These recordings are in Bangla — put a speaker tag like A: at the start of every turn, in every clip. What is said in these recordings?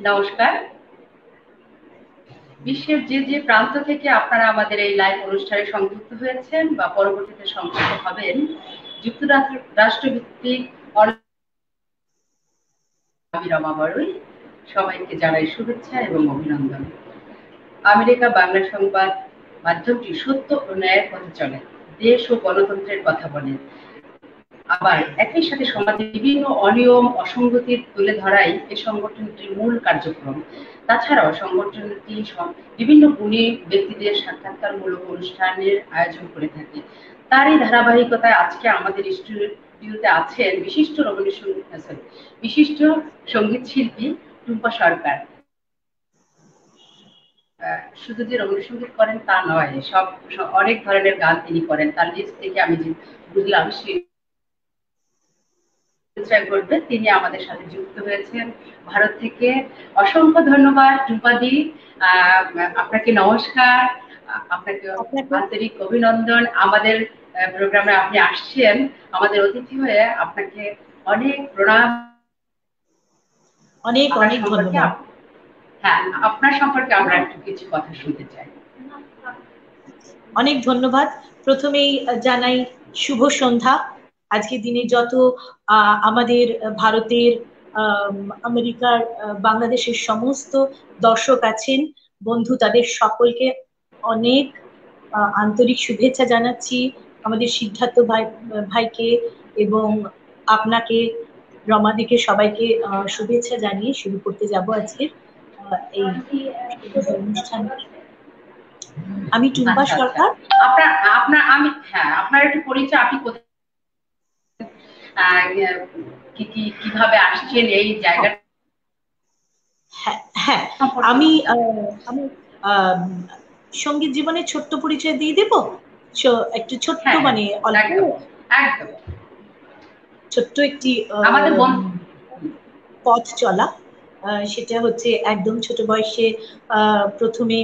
A: নমস্কার। বিশ্বের যে যে প্রান্ত থেকে আপনারা আমাদের এই লাইভ অনুষ্ঠানে সংযুক্ত হয়েছেন বা পরবর্তীতে সংযুক্ত হবেন, রাষ্ট্রভিত্তিক আমি রমা বড়ুই সবাইকে জানাই শুভেচ্ছা এবং অভিনন্দন। আমেরিকা বাংলা সংবাদ মাধ্যমটি সত্য ও ন্যায়ের পথে চলে, দেশ ও গণতন্ত্রের কথা বলে, আবার একই সাথে সমাজে বিভিন্ন অনিয়ম অসঙ্গতি তুলে ধরাই এই সংগঠনটির মূল কার্যক্রম। তাছাড়াও সংগঠনটি বিভিন্ন গুণী ব্যক্তিদের সাক্ষাৎকারমূলক অনুষ্ঠানের আয়োজন করে থাকে। তারই ধারাবাহিকতায় আজকে আমাদের স্টুডিওতে আছেন বিশিষ্ট সঙ্গীত শিল্পী টুম্পা সরকার। শুধু যে রবীন্দ্রসঙ্গীত করেন তা নয়, অনেক ধরনের গান তিনি করেন। তার লিস্ট থেকে আমি যে বুঝলাম করবে, তিনি আমাদের সাথে যুক্ত হয়েছেন ভারত থেকে। অসংখ্য ধন্যবাদ টুম্পাদি, আপনাকে নমস্কার, আপনাকে আন্তরিক অভিনন্দন। আমাদের প্রোগ্রামে আপনি আসছেন আমাদের অতিথি হয়ে, আপনাকে অনেক প্রণাম।
B: অনেক অনেক ধন্যবাদ।
A: হ্যাঁ, আপনার সম্পর্কে আমরা একটু কিছু কথা শুনতে চাই।
B: অনেক ধন্যবাদ। প্রথমেই জানাই শুভ সন্ধ্যা। আজকের দিনে যত আমাদের ভারতের, আমেরিকার, বাংলাদেশের সমস্ত দর্শক আছেন, বন্ধু, তাদের সকলকে অনেক আন্তরিক শুভেচ্ছা জানাচ্ছি। আমাদের সিদ্ধার্থ ভাইকে এবং আপনাকে, রমাদিকে, সবাইকে শুভেচ্ছা জানিয়ে শুরু করতে যাব আজকের এই অনুষ্ঠান। আমি টুম্পা সরকার।
A: আপনার একটু পরিচয়, আপনি কিভাবে আসছেন এই জায়গা?
B: হ্যাঁ, আমি সঙ্গীত জীবনের ছোট্ট পরিচয় দিয়ে দেব। একটু ছোট্ট, মানে ছোট্ট একটি
A: আমাদের
B: পথ চলা। সেটা হচ্ছে একদম ছোট বয়সে প্রথমে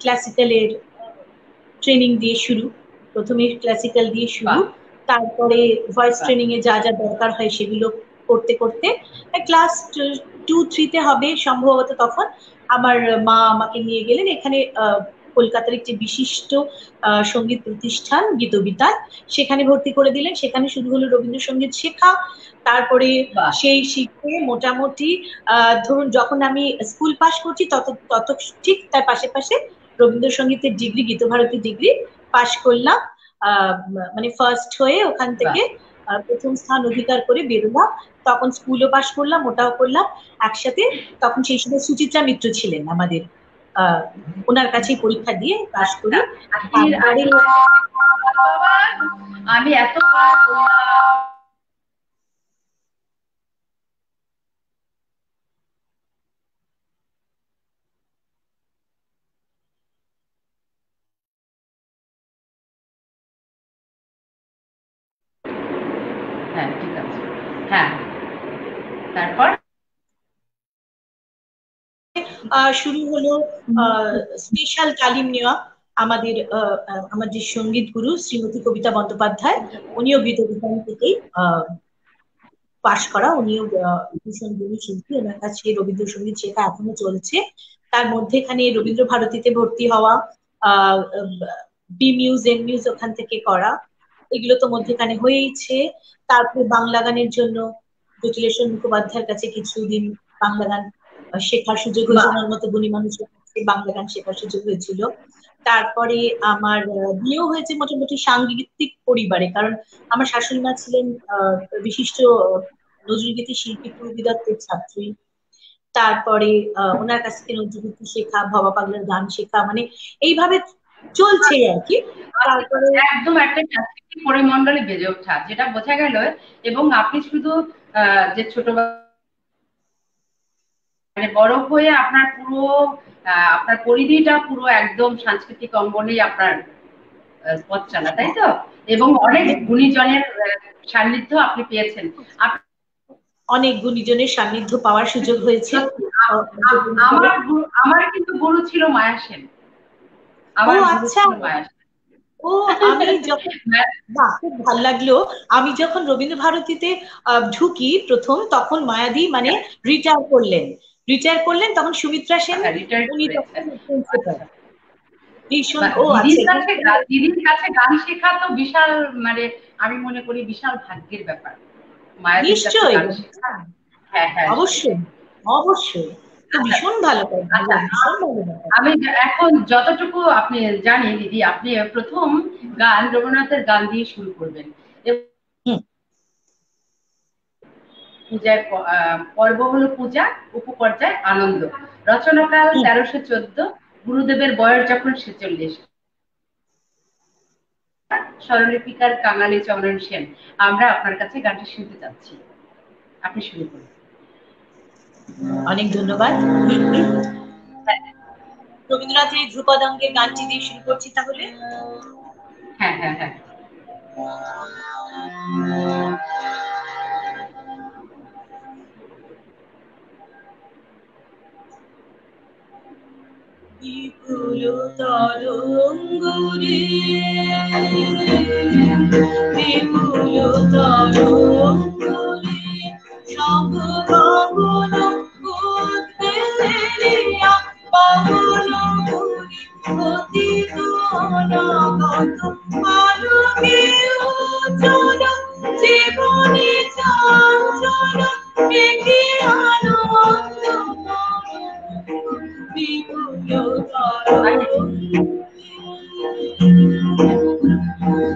B: ক্লাসিক্যালের ট্রেনিং দিয়ে শুরু, তারপরে ভয়েস ট্রেনিং এ যা যা দরকার হয় সেগুলো করতে করতে ক্লাস 2-3-তে হবে সম্ভবত, তখন আমার মা আমাকে নিয়ে গেলেন এখানে কলকাতার একটি বিশিষ্ট সঙ্গীত প্রতিষ্ঠান গীতবিতান, সেখানে ভর্তি করে দিলেন। সেখানে শুরু হলো রবীন্দ্রসঙ্গীত শেখা। তারপরে সেই শিখে মোটামুটি ধরুন যখন আমি স্কুল পাশ করছি তত ঠিক তার পাশে পাশে রবীন্দ্রসঙ্গীতের ডিগ্রি, গীতভারতী ডিগ্রি পাশ করলাম। মানে ফার্স্ট হয়ে ওখান থেকে প্রথম স্থান অধিকার করে বেরোলাম। তখন স্কুলও পাশ করলাম, ওটাও করলাম একসাথে। তখন সেই সময় সুচিত্রা মিত্র ছিলেন আমাদের, ওনার কাছেই পরীক্ষা দিয়ে পাশ করি।
A: আমি এতবার হ্যাঁ, ঠিক আছে। হ্যাঁ, তারপর
B: শুরু হলো স্পেশাল তালিম নেওয়া। আমাদের সঙ্গীত গুরু শ্রীমতী কবিতা বন্দ্যোপাধ্যায়, উনিও গীতবিতান থেকেই পাশ করা, উনিও ভীষণ গুণী শিল্পী। ওনার কাছে রবীন্দ্রসঙ্গীত শেখা এখনো চলছে। তার মধ্যে এখানে রবীন্দ্র ভারতীতে ভর্তি হওয়া, বি মিউজ, এম মিউজ ওখান থেকে করা, এগুলো তো মধ্যেখানে হয়েইছে। তারপরে বাংলা গানের জন্য জটিলেশ্বর মুখোপাধ্যায়ের কাছে কিছুদিন বাংলা গান শেখার সুযোগ হয়েছিল। আমার মতো গুণী মানুষের কাছে বাংলা গান শেখার সুযোগ হয়েছিল। তারপরে আমার বিয়েও হয়েছে মোটামুটি সাংগীতিক পরিবারে, কারণ আমার শাশুড়ি মা ছিলেন বিশিষ্ট নজরুলগীতি শিল্পী পূর্বী দত্তের ছাত্রী। তারপরে ওনার কাছ থেকে নজরুলগীতি শেখা, ভবা পাগলার গান শেখা, মানে এইভাবে চলছে আর কি।
A: তারপরে একদম একটা সাংস্কৃতিক পরিমণ্ডলে বেজে ওঠা, যেটা বোঝা গেল। এবং আপনি শুধু যে ছোট মানে বড় হয়ে আপনার পুরো আপনার পরিধিটা পুরো একদম সাংস্কৃতিক অঙ্গনেই আপনার পথ চলা, তাই তো? এবং অনেক গুণীজনের সান্নিধ্য আপনি পেয়েছেন।
B: অনেক গুণীজনের সান্নিধ্য পাওয়ার সুযোগ হয়েছে।
A: আমার কিন্তু গুরু ছিল মায়া সেন।
B: আচ্ছা, ও আমি যখন, খুব ভালো লাগলো। আমি যখন রবীন্দ্র ভারতীতে ঢুকি প্রথম, তখন মায়াদি মানে রিটায়ার করলেন। রিটায়ার করলেন তখন সুমিত্রা সেন
A: রিটায়ার
B: উনি
A: করেছেন।
B: তখন প্রিন্সিপাল। ভীষণ
A: দিদির কাছে গান শেখা তো বিশাল, মানে আমি মনে করি বিশাল ভাগ্যের ব্যাপার, মায়াদির কাছে
B: নিশ্চয়ই
A: গান শেখা। হ্যাঁ হ্যাঁ,
B: অবশ্যই অবশ্যই, তো ভীষণ ভালো কথা,
A: আচ্ছা,
B: ভীষণ ভালো কথা।
A: আমি এখন যতটুকু আপনি জানি দিদি, আপনি প্রথম গান রবীন্দ্রনাথের গান দিয়ে শুরু করবেন। পূজায় পর্ব হলো পূজা, উপপর্যায় আনন্দ। রচনাকাল 1314, গুরুদেবের বয়স যখন 46। স্বরলিপিকার কাঙালি চরণ সেন। আমরা আপনার কাছে গানটা শুনতে চাচ্ছি, আপনি শুরু করুন।
B: অনেক ধন্যবাদ। রবীন্দ্রনাথের ধ্রুপদাঙ্গের গানটি দিয়ে শুরু করছি তাহলে।
A: হ্যাঁ হ্যাঁ হ্যাঁ।
B: বিপুল তরঙ্গরে, বিপুল তরঙ্গরে সমগগন উদ্বেলিয়া পবন পুরি অতীত অনাগত আলোকে উজ্জ্বল জীবনে চঞ্চল একি আনন্দ বিপুল তরঙ্গরে,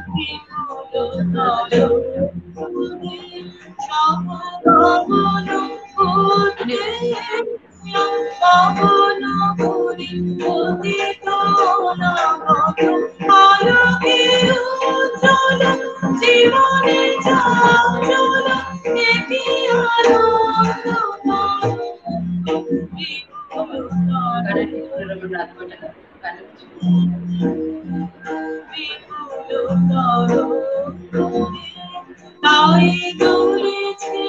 B: বিপুল তরঙ্গরে সমগগন উদ্বেলিয়া পবন পুরি অতীত অনাগত আলোকে উজ্জ্বল জীবনে চঞ্চল একি আনন্দ
A: রবীন্দ্রনাথ
B: তাই দুলেছে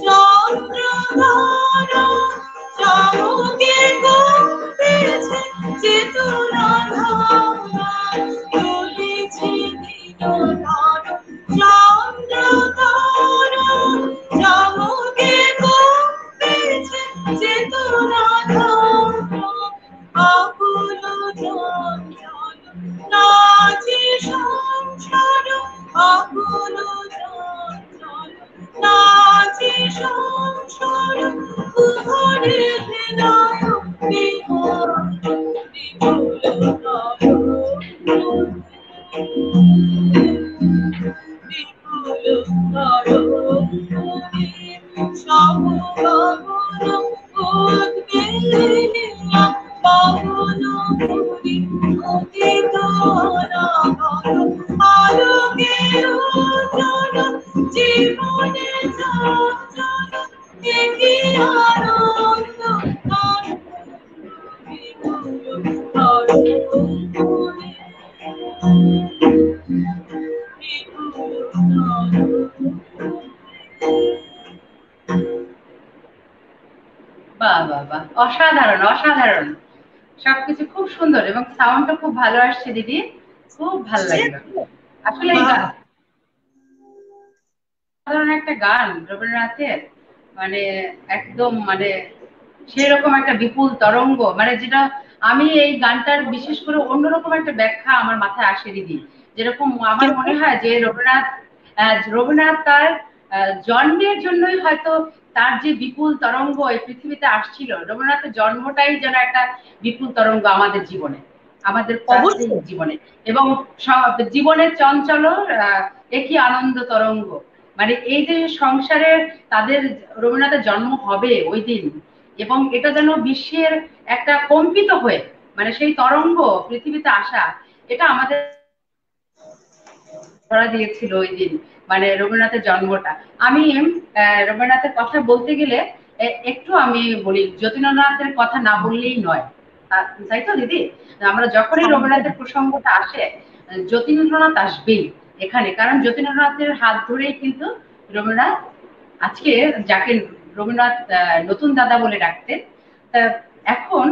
B: চন্দ্রধারা চমকে কমতেছে চেতনা ধারা, দুলেছে দিনধারা চন্দ্রধারা চমকে কমতেছে চেতনা ধারা, আকুল চঞ্চল নাচে সংসার, আকুল চঞ্চল নাচে সংসার উভরে হৃদয় বিহর বিপুল বিপুল তরঙ্গরে সমগগন উদ্বেলিয়া পবন পুরি অতীত অনাগত আলোকে উজ্জ্বল জীবনে চঞ্চল একি আনন্দ বিপুল তরঙ্গরে, বিপুল
A: বাহ বাহ বাহ, অসাধারণ অসাধারণ, সবকিছু খুব সুন্দর এবং সাউন্ডটা খুব ভালো আসছে দিদি, খুব ভালো লাগলো। আসলে সাধারণ একটা গান রবীন্দ্রনাথের, মানে একদম মানে সেরকম একটা বিপুল তরঙ্গ, মানে যেটা আমি এই গানটার বিশেষ করে অন্যরকম একটা ব্যাখ্যা আমার মাথায় আসে দিদি। যেরকম আমার মনে হয় যে রবীন্দ্রনাথ তার জন্মের জন্যই হয়তো তার যে বিপুল তরঙ্গ এই পৃথিবীতে আসছিল, রবীন্দ্রনাথের জন্মটাই যেন একটা বিপুল তরঙ্গ আমাদের জীবনে, আমাদের প্রত্যেক জীবনে, এবং জীবনের চঞ্চল একই আনন্দ তরঙ্গ। মানে এই যে সংসারের তাদের রবীন্দ্রনাথের জন্ম হবে ওই দিন, এবং এটা যেন বিশ্বের একটা কম্পিত হয়ে, মানে সেই তরঙ্গ পৃথিবীতে আসা, এটা আমাদের ধরা দিয়েছিল ওই দিন, মানে রবীন্দ্রনাথের জন্মটা। আমি রবীন্দ্রনাথের কথা বলতে গেলে একটু আমি বলি, যতীন্দ্রনাথের কথা না বললেই নয়, তাই তো দিদি? আমরা যখনই রবীন্দ্রনাথের প্রসঙ্গটা আসে যতীন্দ্রনাথ আসবেই এখানে, কারণ যতীন্দ্রনাথের হাত ধরেই কিন্তু রবীন্দ্রনাথ আজকে, যাকে রবীন্দ্রনাথ নতুন দাদা বলে ডাকতেন, এখন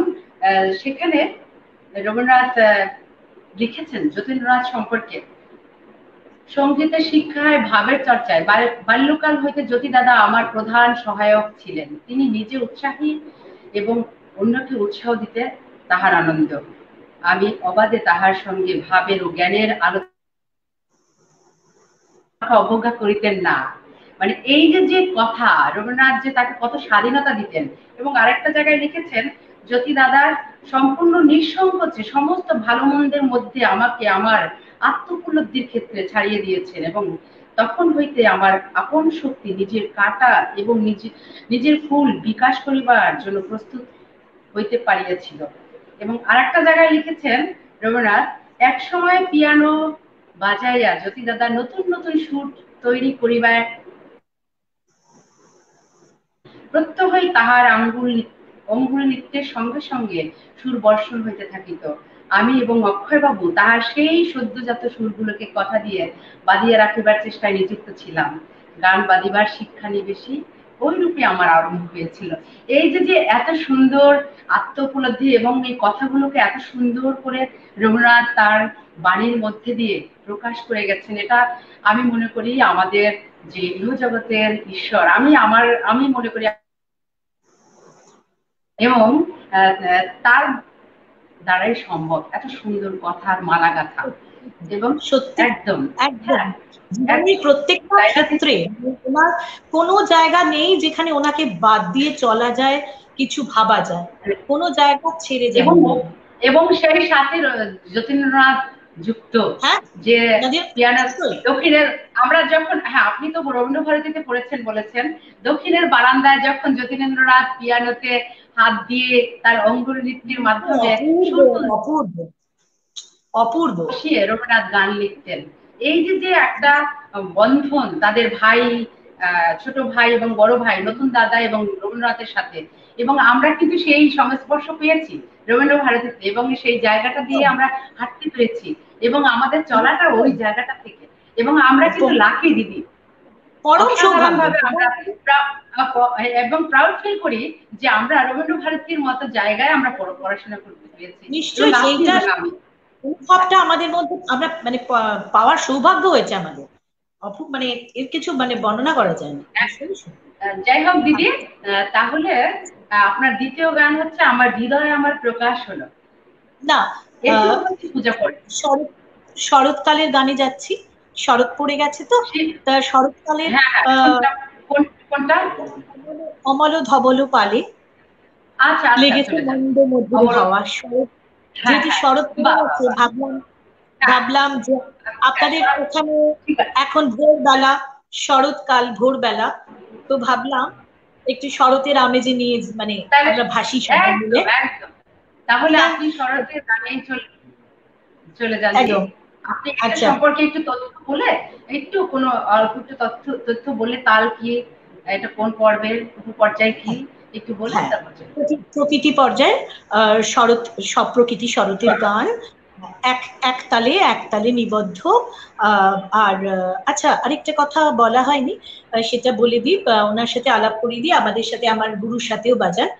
A: সেখানে রবীন্দ্রনাথ লিখেছেন যতীন্দ্রনাথ সম্পর্কে সঙ্গীতের শিক্ষায়, ভাবের চর্চায় বাল্যকাল হইতে জ্যোতি দাদা আমার প্রধান সহায়ক ছিলেন। তিনি নিজে উৎসাহী এবং অন্যকে উৎসাহ দিতে তাহার আনন্দ। আমি অবাধে তাহার সঙ্গে ভাবের ও জ্ঞানের আলোচনা অবজ্ঞা করিতেন না। মানে এই যে কথা, রবীন্দ্রনাথ যে তাকে কত স্বাধীনতা দিতেন। এবং আরেকটা জায়গায় লিখেছেন, জ্যোতি দাদার সম্পূর্ণ নিঃসংকোচে সমস্ত ভালো মন্দের মধ্যে আমাকে আমার আত্মোপলব্ধির ক্ষেত্রে ছাড়িয়ে দিয়েছেন, এবং তখন হইতে আমার আপন শক্তি নিজের কাটা এবং নিজের ফুল বিকাশ করিবার জন্য প্রস্তুত হইতে পারিয়াছিল। এবং আরেকটা জায়গায় লিখেছেন রবীন্দ্রনাথ, এক সময় পিয়ানো বাজাইয়া জ্যোতি দাদা নতুন নতুন সুর তৈরি করিবার প্রত্যহই তাহার অঙ্গুল নৃত্যের সঙ্গে সঙ্গে সুর বর্ষণ হইতে থাকিত। আমি এবং অক্ষয়বাবু তাহার সেই সদ্যজাত সুরগুলোকে কথা দিয়ে বাঁধিয়ে রাখিবার চেষ্টায় নিযুক্ত ছিলাম। গান বাঁধিবার শিক্ষা নিবেশী ওই রূপে আমার আরম্ভ হয়েছিল। এই যে এত সুন্দর আত্ম-উপলব্ধি এবং এই কথাগুলোকে এত সুন্দর করে রবীন্দ্রনাথ তার বাণীর মধ্যে দিয়ে প্রকাশ করে গেছেন, এটা আমি মনে করি আমাদের যে ইহজগতের ঈশ্বর, আমি মনে করি, এবং তার দ্বারাই সম্ভব এত সুন্দর কথার মালা গাথা। এবং
B: সত্যি
A: একদম
B: একদম প্রত্যেকটা ক্ষেত্রে ওনার কোনো জায়গা নেই যেখানে ওনাকে বাদ দিয়ে চলা যায়, কিছু ভাবা যায়, কোনো জায়গা ছেড়ে যায়।
A: এবং সেই সাথে যতীন্দ্রনাথ যুক্ত, যে পিয়ানো দক্ষিণের, আমরা যখন, হ্যাঁ আপনি তো রবীন্দ্র ভারতীতে পড়েছেন বলেছেন, দক্ষিণের বারান্দায় যখন যতীন্দ্রনাথ পিয়ানোতে হাত দিয়ে তার অঙ্গুল নৃত্যের মাধ্যমে
B: অপূর্ব
A: বসিয়ে রবীন্দ্রনাথ গান লিখতেন। এই যে একটা বন্ধন তাদের ভাই, ছোট ভাই এবং বড় ভাই, নতুন দাদা এবং রবীন্দ্রনাথের সাথে, এবং আমরা কিন্তু সেই সংস্পর্শ পেয়েছি রবীন্দ্র ভারতীতে, এবং সেই জায়গাটা দিয়ে আমরা হাঁটতে পেরেছি, এবং আমাদের চলাটা ওই জায়গাটা থেকে, এবং আমরা কিন্তু লাকি দিদি, এবং প্রাউড ফিল করি যে আমরা রবীন্দ্র ভারতীর মতো জায়গায় আমরা পড়াশোনা করতে পেরেছি।
B: নিশ্চয়ই অনুভবটা আমাদের মধ্যে আমরা মানে পাওয়ার সৌভাগ্য হয়েছে আমাদের, মানে এর কিছু মানে বর্ণনা করা যায় না।
A: যাই হোক দিদি, তাহলে আপনার দ্বিতীয় গান হচ্ছে আমার হৃদয়ে আমার প্রকাশ হলো।
B: না,
A: পূজা করে
B: শরৎকালের গানে যাচ্ছি, শরৎ পড়ে গেছে তো, শরৎকালের
A: কোনটা?
B: অমল ধবল পালে লেগেছে মন্দ মধুর হাওয়া। যেহেতু শরৎ পড়ে গেছে, ভাবলাম যে আপনাদের ওখানে এখন ভোরবেলা, শরৎকাল ভোরবেলা, তো ভাবলাম একটু শরতের আমেজে নিয়ে মানে আমরা ভাসি সবাই মিলে।
A: তাহলে আপনি শরতের গানেই চলে যান। আপনি এটা সম্পর্কে একটু তথ্য বলে, একটু কোনো অল্প একটু তথ্য বলে, তাল কি, এটা কোন পর্বের পর্যায়ে কি একটু বলে।
B: প্রকৃতি পর্যায়ে শরৎ, সব প্রকৃতি শরতের গান, এক তালে নিবদ্ধ। আর আচ্ছা, আরেকটা কথা বলা হয়নি, সেটা বলে দিই, ওনার সাথে আলাপ করিয়ে দিই, আমাদের সাথে আমার গুরুর সাথেও বাজান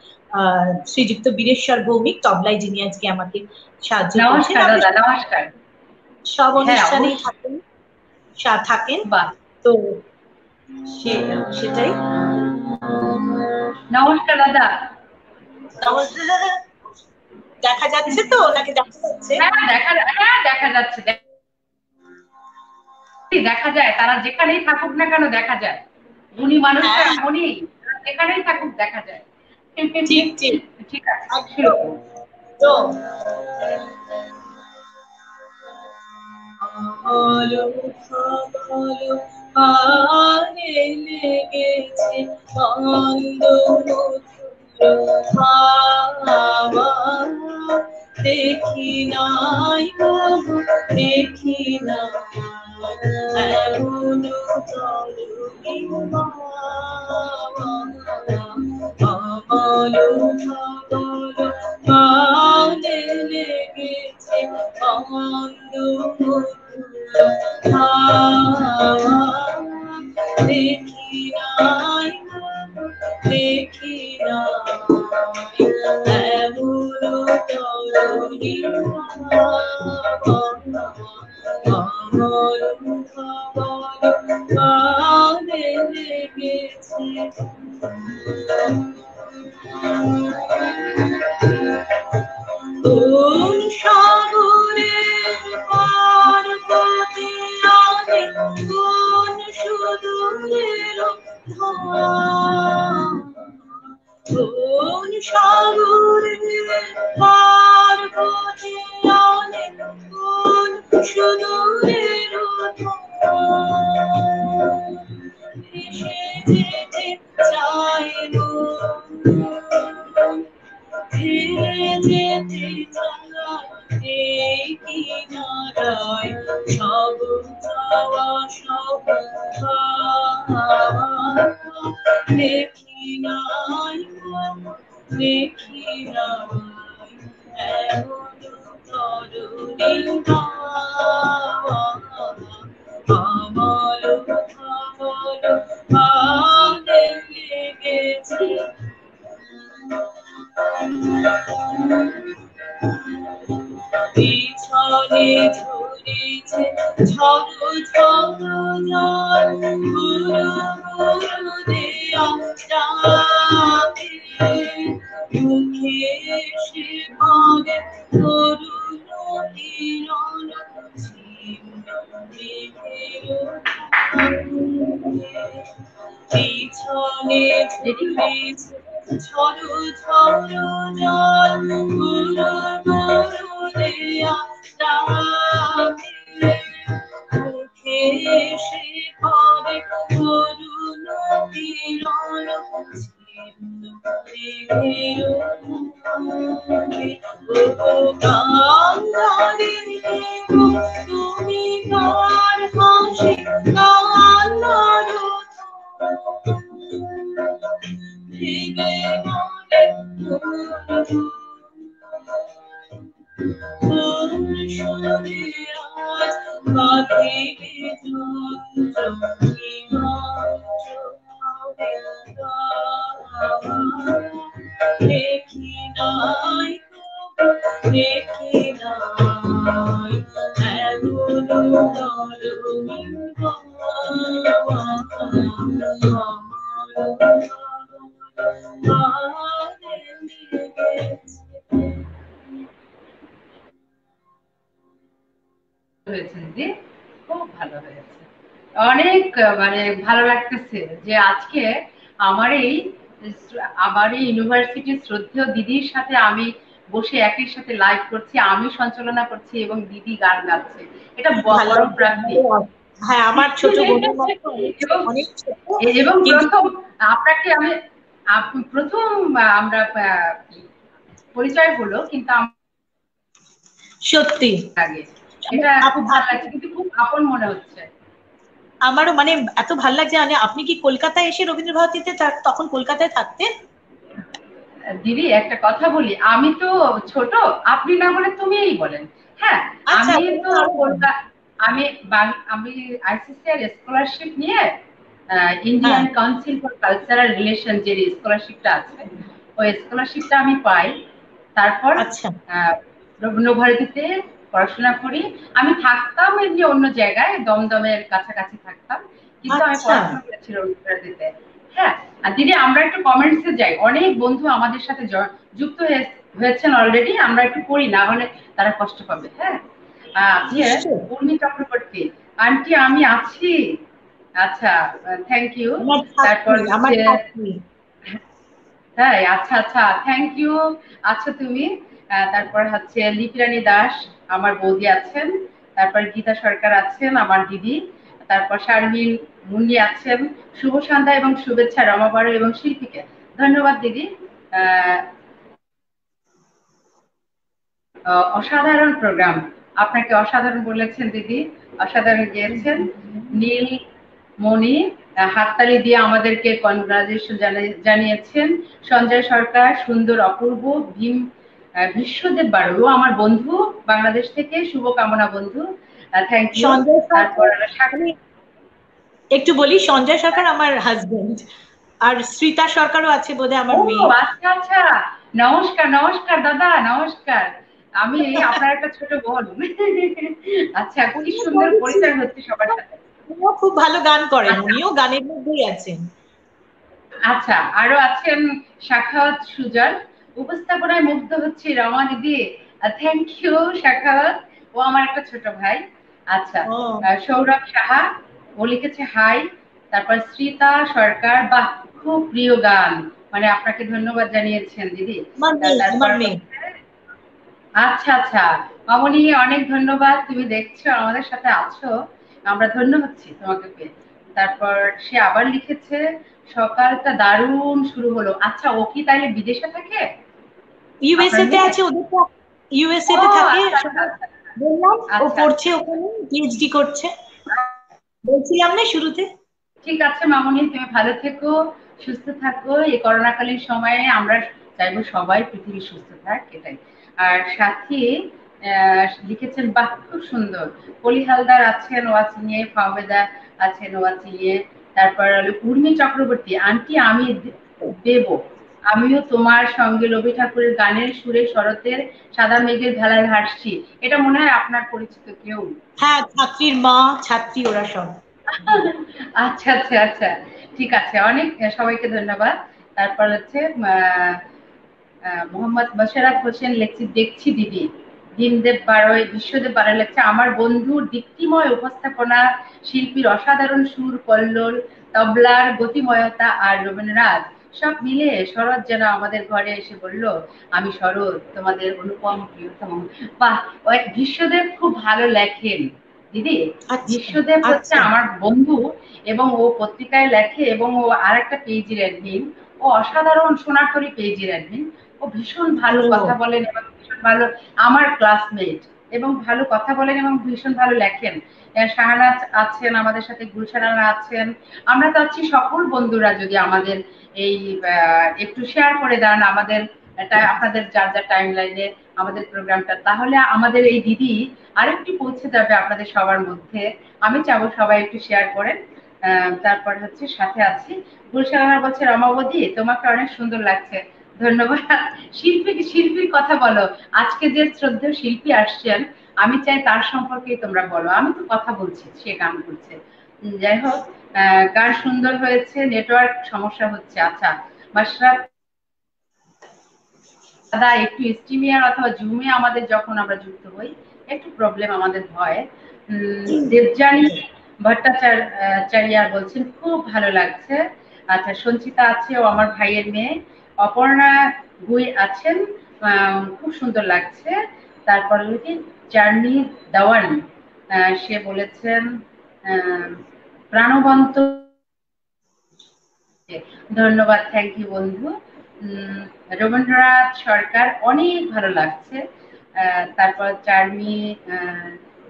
B: শ্রীযুক্ত বীরেশ্বর ভৌমিক তবলায়, যিনি আজকে আমাকে সাহায্য করছেন।
A: নমস্কার।
B: সব অনুষ্ঠানেই থাকেন, তো সেটাই।
A: নমস্কার দাদা।
B: দেখা যাচ্ছে তো, ওনাকে দেখা যাচ্ছে?
A: দেখা যাচ্ছে, দেখা যায়, তারা যেখানেই থাকুক না কেন দেখা যায়, উনি মানুষটা এমনই, যেখানেই থাকুক দেখা যায়। ঠিক আছে,
B: তো লেগেছে মন্দ দেখি নাই দেখি না লেগেছে মন্দ দেখি নাই দেখি নাই এমন
A: অনেক মানে ভালো লাগতেছে যে আজকে আমার এই ইউনিভার্সিটির শ্রদ্ধেয় দিদির সাথে আমি বসে একই সাথে লাইভ করছি, আমি সঞ্চালনা করছি এবং দিদি গান গাচ্ছে। এটা বড় প্রাপ্তি।
B: হ্যাঁ, আমার ছোট বোনের
A: এবং প্রথম আপনাকে আমি প্রথম আমরা পরিচয় হলো, কিন্তু
B: সত্যি
A: আগে এটা খুব ভালো লাগছে, কিন্তু খুব আপন মনে হচ্ছে।
B: আমারও মানে এত ভালো লাগছে। মানে আপনি কি কলকাতায় এসে রবীন্দ্র ভারতীতে তখন কলকাতায় থাকতেন?
A: দিদি একটা কথা বলি, আমি তো ছোট, আপনি না বলে তুমিই বলেন। হ্যাঁ, আমি তো আমি আইসিসিআর স্কলারশিপ নিয়ে Indian council for cultural relation যে স্কলারশিপটা আছে, ওই স্কলারশিপটা আমি পাই। তারপর রবীন্দ্র ভারতীতে পড়াশোনা করি। আমি থাকতাম এমনি অন্য জায়গায়, দমদমের কাছাকাছি থাকতাম, কিন্তু আমি পড়াশোনা করেছি রবীন্দ্র ভারতীতে। হ্যাঁ, আর দিদি আমরা একটু কমেন্টসে যাই, অনেক বন্ধু আমাদের সাথে যুক্ত হয়েছেন অলরেডি, আমরা একটু পড়ি, না হলে তারা কষ্ট পাবে। হ্যাঁ, উর্মি চক্রবর্তী আন্টি আমি আছি। আচ্ছা, থ্যাংক ইউ। তারপর তাই, আচ্ছা আচ্ছা, থ্যাংক ইউ। আচ্ছা তুমি, তারপর হচ্ছে লিপিরানী দাস আমার বৌদি আছেন, তারপর গীতা সরকার আছেন আমার দিদি, তারপর শারমিন মুন্নি আছেন। শুভ সন্ধ্যা এবং শুভেচ্ছা রমা বারো এবং শিল্পীকে। ধন্যবাদ দিদি। অসাধারণ প্রোগ্রাম, আপনাকে অসাধারণ বলেছেন দিদি, অসাধারণ গিয়েছেন। নীল মণি হাততালি দিয়ে আমাদেরকে কনগ্রাচুলেশন জানিয়েছেন। সঞ্জয় সরকার সুন্দর অপূর্ব। বিশ্বদেব বাড়ু আমার বন্ধু বাংলাদেশ থেকে, শুভকামনা বন্ধু, থ্যাংক ইউ। তারপর
B: একটু বলি, সঞ্জয় সরকার আমার হাজবেন্ড, আর শ্রীতা সরকারও আছে বোধহয় আমার মেয়ে।
A: আচ্ছা আচ্ছা, নমস্কার নমস্কার দাদা, নমস্কার। আমি আপনার একটা ছোট বোন। আচ্ছা, কি সুন্দর পরিচয় হচ্ছে সবার সাথে।
B: উনিও খুব ভালো গান করেন,
A: আচ্ছা
B: উনিও গানের মধ্যেই আছেন।
A: আচ্ছা, আরো আছেন শাখাওয়াত সুজন। উপস্থাপনায় মুগ্ধ হচ্ছে রমা দিদি। থ্যাংক ইউ শাখাওয়াত, ও আমার একটা ছোট ভাই। আচ্ছা,
B: ও
A: সৌরভ সাহা, ও লিখেছে হাই। তারপর শ্রীতা সরকার, বাহ খুব প্রিয় গান, মানে আপনাকে ধন্যবাদ জানিয়েছেন দিদি।
B: আমার মেয়ে,
A: তারপর
B: আমার মেয়ে।
A: আচ্ছা আচ্ছা, মামনি অনেক ধন্যবাদ, তুমি দেখছো আমাদের সাথে আছো, আমরা ধন্য হচ্ছি তোমাকে পেয়ে। তারপর সে আবার লিখেছে সকালটা দারুণ শুরু হলো। আচ্ছা, ও কি তাইলে বিদেশে থাকে আপনার
B: ইউএসএ তে
A: মেয়ে?
B: আছে, ওদের তো ইউএসএ
A: ও
B: তে থাকে
A: আচ্ছা আচ্ছা
B: সবাই।
A: আচ্ছা
B: বললাম ও
A: আচ্ছা
B: পড়ছে
A: আচ্ছা।
B: ওখানে, পিএইচডি করছে, বলছিলাম না শুরুতে।
A: ঠিক আছে মামনি, তুমি ভালো থেকো, সুস্থ থাকো। এই করোনাকালীন সময়ে আমরা চাইবো সবাই পৃথিবী সুস্থ থাক, এটাই। আর সাথী লিখেছেন বাহ খুব সুন্দর। কলি হালদার আছেন ওয়াচিংয়ে, ফাহমেদা আছেন ওয়াচিংয়ে। তারপর হলো উর্মি চক্রবর্তী, আন্টি আমি দেব, আমিও তোমার সঙ্গে রবি ঠাকুরের গানের সুরে শরতের সাদা মেঘের ভেলায় ভাসছি। এটা মনে হয় আপনার পরিচিত কেউ।
B: হ্যাঁ, ছাত্রীর মা, ছাত্রী ওরা সব।
A: আচ্ছা আচ্ছা আচ্ছা, ঠিক আছে, অনেক সবাইকে ধন্যবাদ। তারপর হচ্ছে মোহাম্মদ মোশাররফ হোসেন লেখছি দেখছি দিদি, দীনদেব বারোয় বিশ্বদেব বারোয় লেখছে আমার বন্ধুর দীপ্তিময় উপস্থাপনা, শিল্পীর অসাধারণ সুর কল্লোল, তবলার গতিময়তা আর রবীন্দ্রনাথ সব মিলে শরৎ যেন আমাদের ঘরে এসে বলল আমি শরৎ তোমাদের অনুপম প্রিয়তম। বাহ, বিশ্বদেব খুব ভালো লেখেন দিদি।
B: আচ্ছা
A: বিশ্বদেব হচ্ছে
B: আচ্ছা।
A: আমার বন্ধু, এবং ও পত্রিকায় লেখে, এবং ও আর একটা পেজের অ্যাডমিন। ও অসাধারণ সোনারতরী পেজের অ্যাডমিন। ও ভীষণ ভালো কথা
B: ও
A: বলেন এবং ভীষণ ভালো, আমার ক্লাসমেট, এবং ভালো কথা বলেন এবং ভীষণ ভালো লেখেন। শাহনাজ আছেন আমাদের সাথে, গুলশানা আছেন, আমরা চাচ্ছি সকল বন্ধুরা যদি আমাদের এই একটু শেয়ার করে দেন আমাদের এটা, আপনাদের যার যার টাইম লাইনে আমাদের প্রোগ্রামটা, তাহলে আমাদের এই দিদি আরেকটু পৌঁছে যাবে আপনাদের সবার মধ্যে। আমি চাবো সবাই একটু শেয়ার করেন। তারপর হচ্ছে সাথে আছি গুলশানা বলছে রমাবতী তোমাকে অনেক সুন্দর লাগছে, ধন্যবাদ। শিল্পীর কথা বলো, আজকে যে শ্রদ্ধেয় শিল্পী আসছেন আমি চাই তার সম্পর্কেই তোমরা বলো, আমি তো কথা বলছি, সে গান করছে। যাই হোক, গান সুন্দর হয়েছে, নেটওয়ার্ক সমস্যা হচ্ছে। আচ্ছা মাশরাফ দাদা, একটু স্ট্রিমিয়ার অথবা জুমে আমাদের যখন আমরা যুক্ত হই একটু প্রবলেম আমাদের হয়। দেবযানী ভট্টাচার্য বলছেন খুব ভালো লাগছে। আচ্ছা, সঞ্চিতা আছে, ও আমার ভাইয়ের মেয়ে। অপর্ণা গুই আছেন, খুব সুন্দর লাগছে। তারপর কি চার্নি দাওয়ান, সে বলেছেন প্রাণবন্ত, ধন্যবাদ, থ্যাংক ইউ বন্ধু। রবীন্দ্রনাথ সরকার অনেক ভালো লাগছে। তারপর চার্মি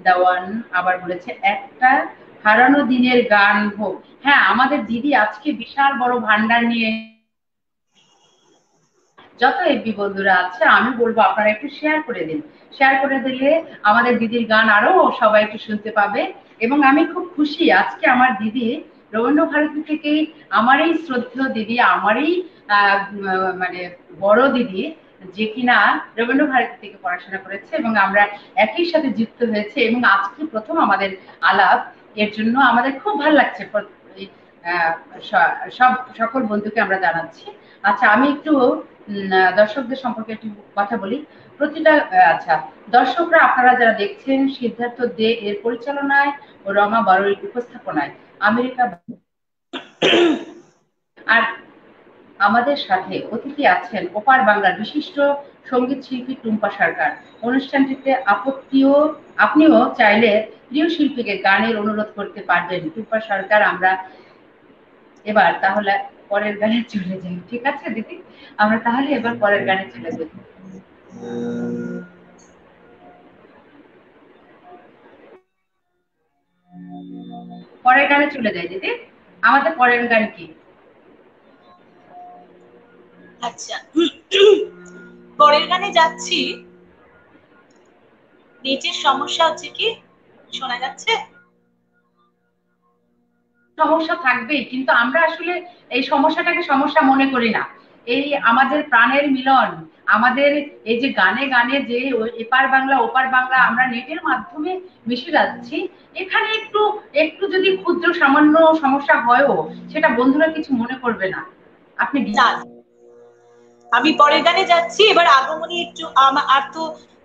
A: দেওয়ান আবার বলেছে একটা হারানো দিনের গান হোক। হ্যাঁ, আমাদের দিদি আজকে বিশাল বড় ভান্ডার নিয়ে, যত এফবি বন্ধুরা আছে আমি বলবো আপনারা একটু শেয়ার করে দিন। শেয়ার করে দিলে আমাদের দিদির গান আরো সবাই একটু শুনতে পাবে। এবং আমি খুব খুশি আজকে আমার দিদি রবীন্দ্রভারতী থেকেই, আমার এই শ্রদ্ধেয় দিদি, আমারই মানে বড় দিদি, যে কিনা রবীন্দ্রভারতী থেকে পড়াশোনা করেছে এবং আমরা একই সাথে যুক্ত হয়েছে, এবং আজকে প্রথম আমাদের আলাপ, এর জন্য আমাদের খুব ভালো লাগছে। সব সকল বন্ধুকে আমরা জানাচ্ছি। আচ্ছা, আমি একটু দর্শকদের সম্পর্কে একটু কথা বলি। প্রতিটা আচ্ছা, দর্শকরা আপনারা যারা দেখছেন সিদ্ধার্থ দে এর পরিচালনায় ও রমা বারোর উপস্থাপনায় আমেরিকা, আর আমাদের সাথে অতিথি আছেন ওপার বাংলার বিশিষ্ট সঙ্গীত শিল্পী টুম্পা সরকার। অনুষ্ঠানটিতে আপনিও চাইলে প্রিয় শিল্পীকে গানের অনুরোধ করতে পারবেন। টুম্পা সরকার, আমরা এবার তাহলে পরের গানে চলে যাই, ঠিক আছে দিদি? আমরা তাহলে এবার পরের গানে চলে যাই। পরের গানে চলে যাই দিদি, আমাদের পরের গান কি?
B: আচ্ছা, পরের গানে যাচ্ছি। নেটের সমস্যা হচ্ছে কি, শোনা যাচ্ছে?
A: সমস্যা থাকবেই, কিন্তু আমরা আসলে এই সমস্যাটাকে সমস্যা মনে করি না। এই আমাদের প্রাণের মিলন, আমাদের এই যে গানে গানে যে এপার বাংলা ওপার বাংলা আমরা নেটের মাধ্যমে মিশে যাচ্ছি, এখানে একটু একটু যদি ক্ষুদ্র সামান্য সমস্যা হয়ও সেটা বন্ধুরা কিছু মনে করবে না। আপনি
B: আমি পরের গানে যাচ্ছি। এবার আগমনী একটু আর তো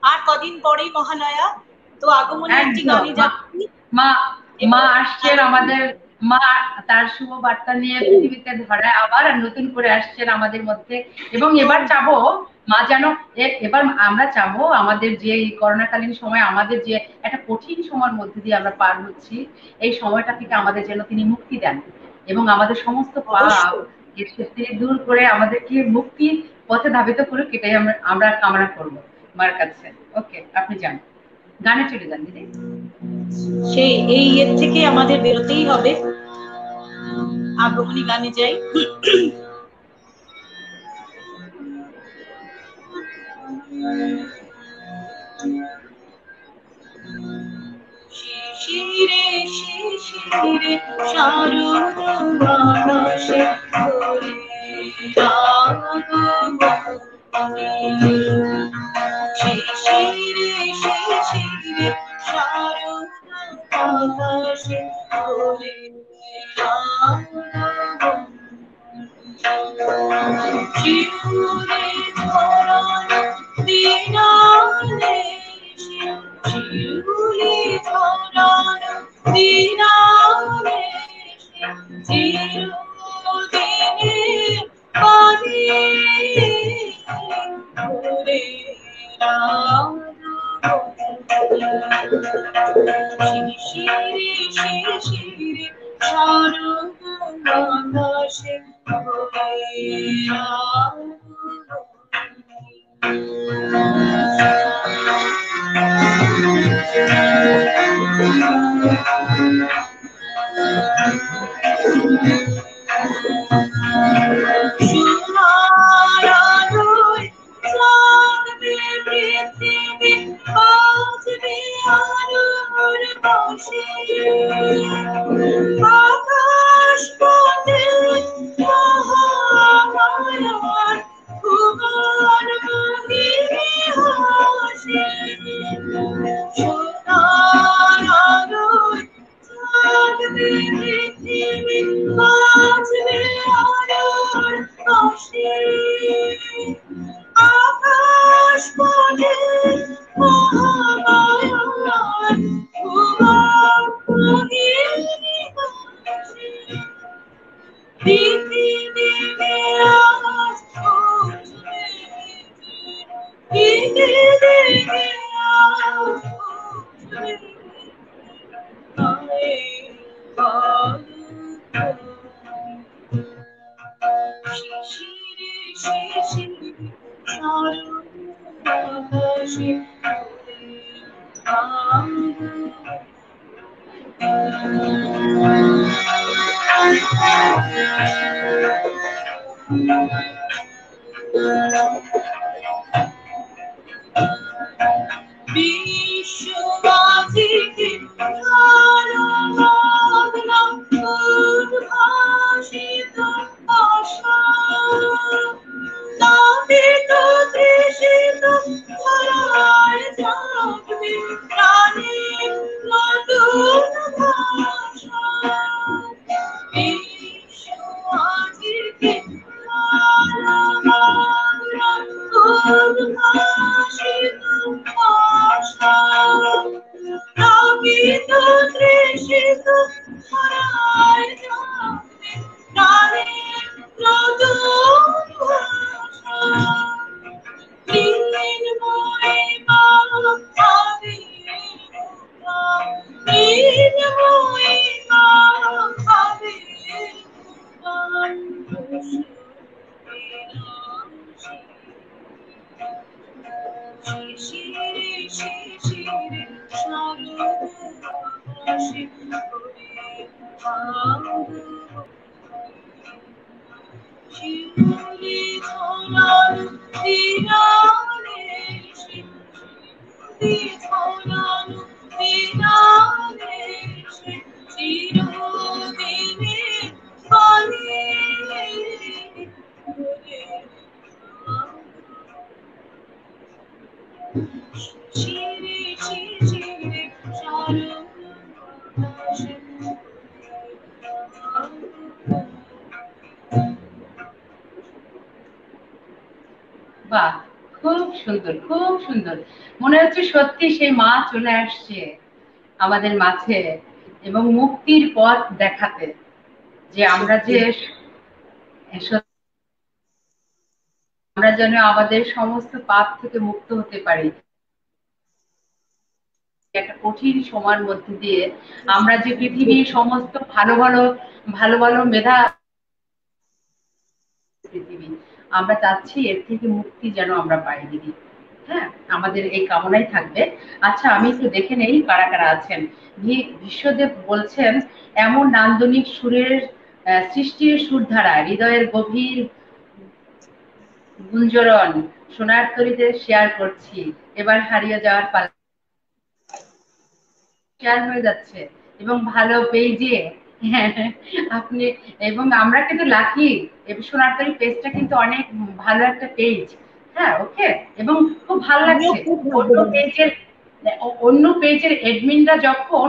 B: আর কদিন পরেই মহালয়া, তো আগমনী একটি গানে যাচ্ছি।
A: মা মা আসছেন আমাদের, মা তার শুভ বার্তা নিয়ে পৃথিবীতে ধরায় আবার নতুন করে আসছেন আমাদের মধ্যে। এবং এবার চাবো মা যেন এবার আমরা চাবো আমাদের যে করোনাকালীন সময় আমাদের যে একটা কঠিন সময়ের মধ্যে দিয়ে আমরা পার হচ্ছি, এই সময়টা থেকে আমাদের যেন তিনি মুক্তি দেন এবং আমাদের সমস্ত পাপ তিনি দূর করে আমাদেরকে মুক্তির পথে ধাবিত করুক, এটাই আমরা কামনা করবো মার কাছে। ওকে, আপনি যান, গানে চলে যান দিদি।
B: সেই এই এর থেকে আমাদের বেরোতেই হবে, আগমনী গানে যাই। শিশিরে শিশিরে শারদ মাসে ঘরে শিশিরে শিশিরে শারদ মাসে ঘরে শিউরে ধরান দিনালে শিউরে ধরান দিনালে চিরদিনে পানি ঘুরে শিশিরে শিশিরে শারদ আকাশে আকাশ পথে মহামায়ার ভুবন মোহিনী হাসি সোনার আলোয় জাগবে পৃথিবী, বাজবে আলোর হাসি। আকাশ পথে মহামায়ার ভুবন মোহিনী হাসি পৃথিবীতে আজ উঠবে, পৃথিবীতে আজ উঠবে শিশিরে শিশিরে শারদ আকাশে বিশ্ববাসীকে উদ্ভাসিত আশা তাপিত তৃষিত ধরায় জাগবে প্রাণে নতুন ভাষা। বিশ্ববাসীকে উদ্ভাসিত আশা তাপিত তৃষিত ধরায় জাগবে প্রাণে নতুন ভাষা। মৃন্ময়ী মা আবির মৃন্ময়ী মা আবির শিশিরে শিশিরে শারদ আকাশে শিউরে ধরান দিনালে শিউরে ধরান দিনালে চিরদিনে পানি ঘুরে
A: বাহ, খুব সুন্দর, খুব সুন্দর। মনে হচ্ছে সত্যি সেই মা চলে আসছে আমাদের মাঝে এবং মুক্তির পথ দেখাতে, যে আমরা যে আমরা যেন আমাদের সমস্ত পাপ থেকে মুক্ত হতে পারি। একটা কঠিন সময়ের মধ্যে দিয়ে আমরা যে পৃথিবীর সমস্ত ভালো ভালো ভালো ভালো মেধা পৃথিবী, আমরা চাচ্ছি এর থেকে মুক্তি যেন আমরা পাই দিদি। হ্যাঁ, আমাদের এই কামনাই থাকবে। আচ্ছা, আমি একটু দেখে নেই কারা কারা আছেন। বিশ্বদেব বলছেন, এমন নান্দনিক সুরের সৃষ্টির সুরধারা, হৃদয়ের গভীর গুঞ্জরণ সোনার তরীতে শেয়ার করছি, এবার হারিয়ে যাওয়ার পালা শেয়ার হয়ে যাচ্ছে এবং ভালো পেজে। হ্যাঁ, আপনি এবং আমরা কিন্তু লাকি, সোনারতরী পেজটা কিন্তু অনেক ভালো একটা পেজ। হ্যাঁ, ওকে, এবং খুব ভালো লাগছে। অন্য পেজের এডমিনরা যখন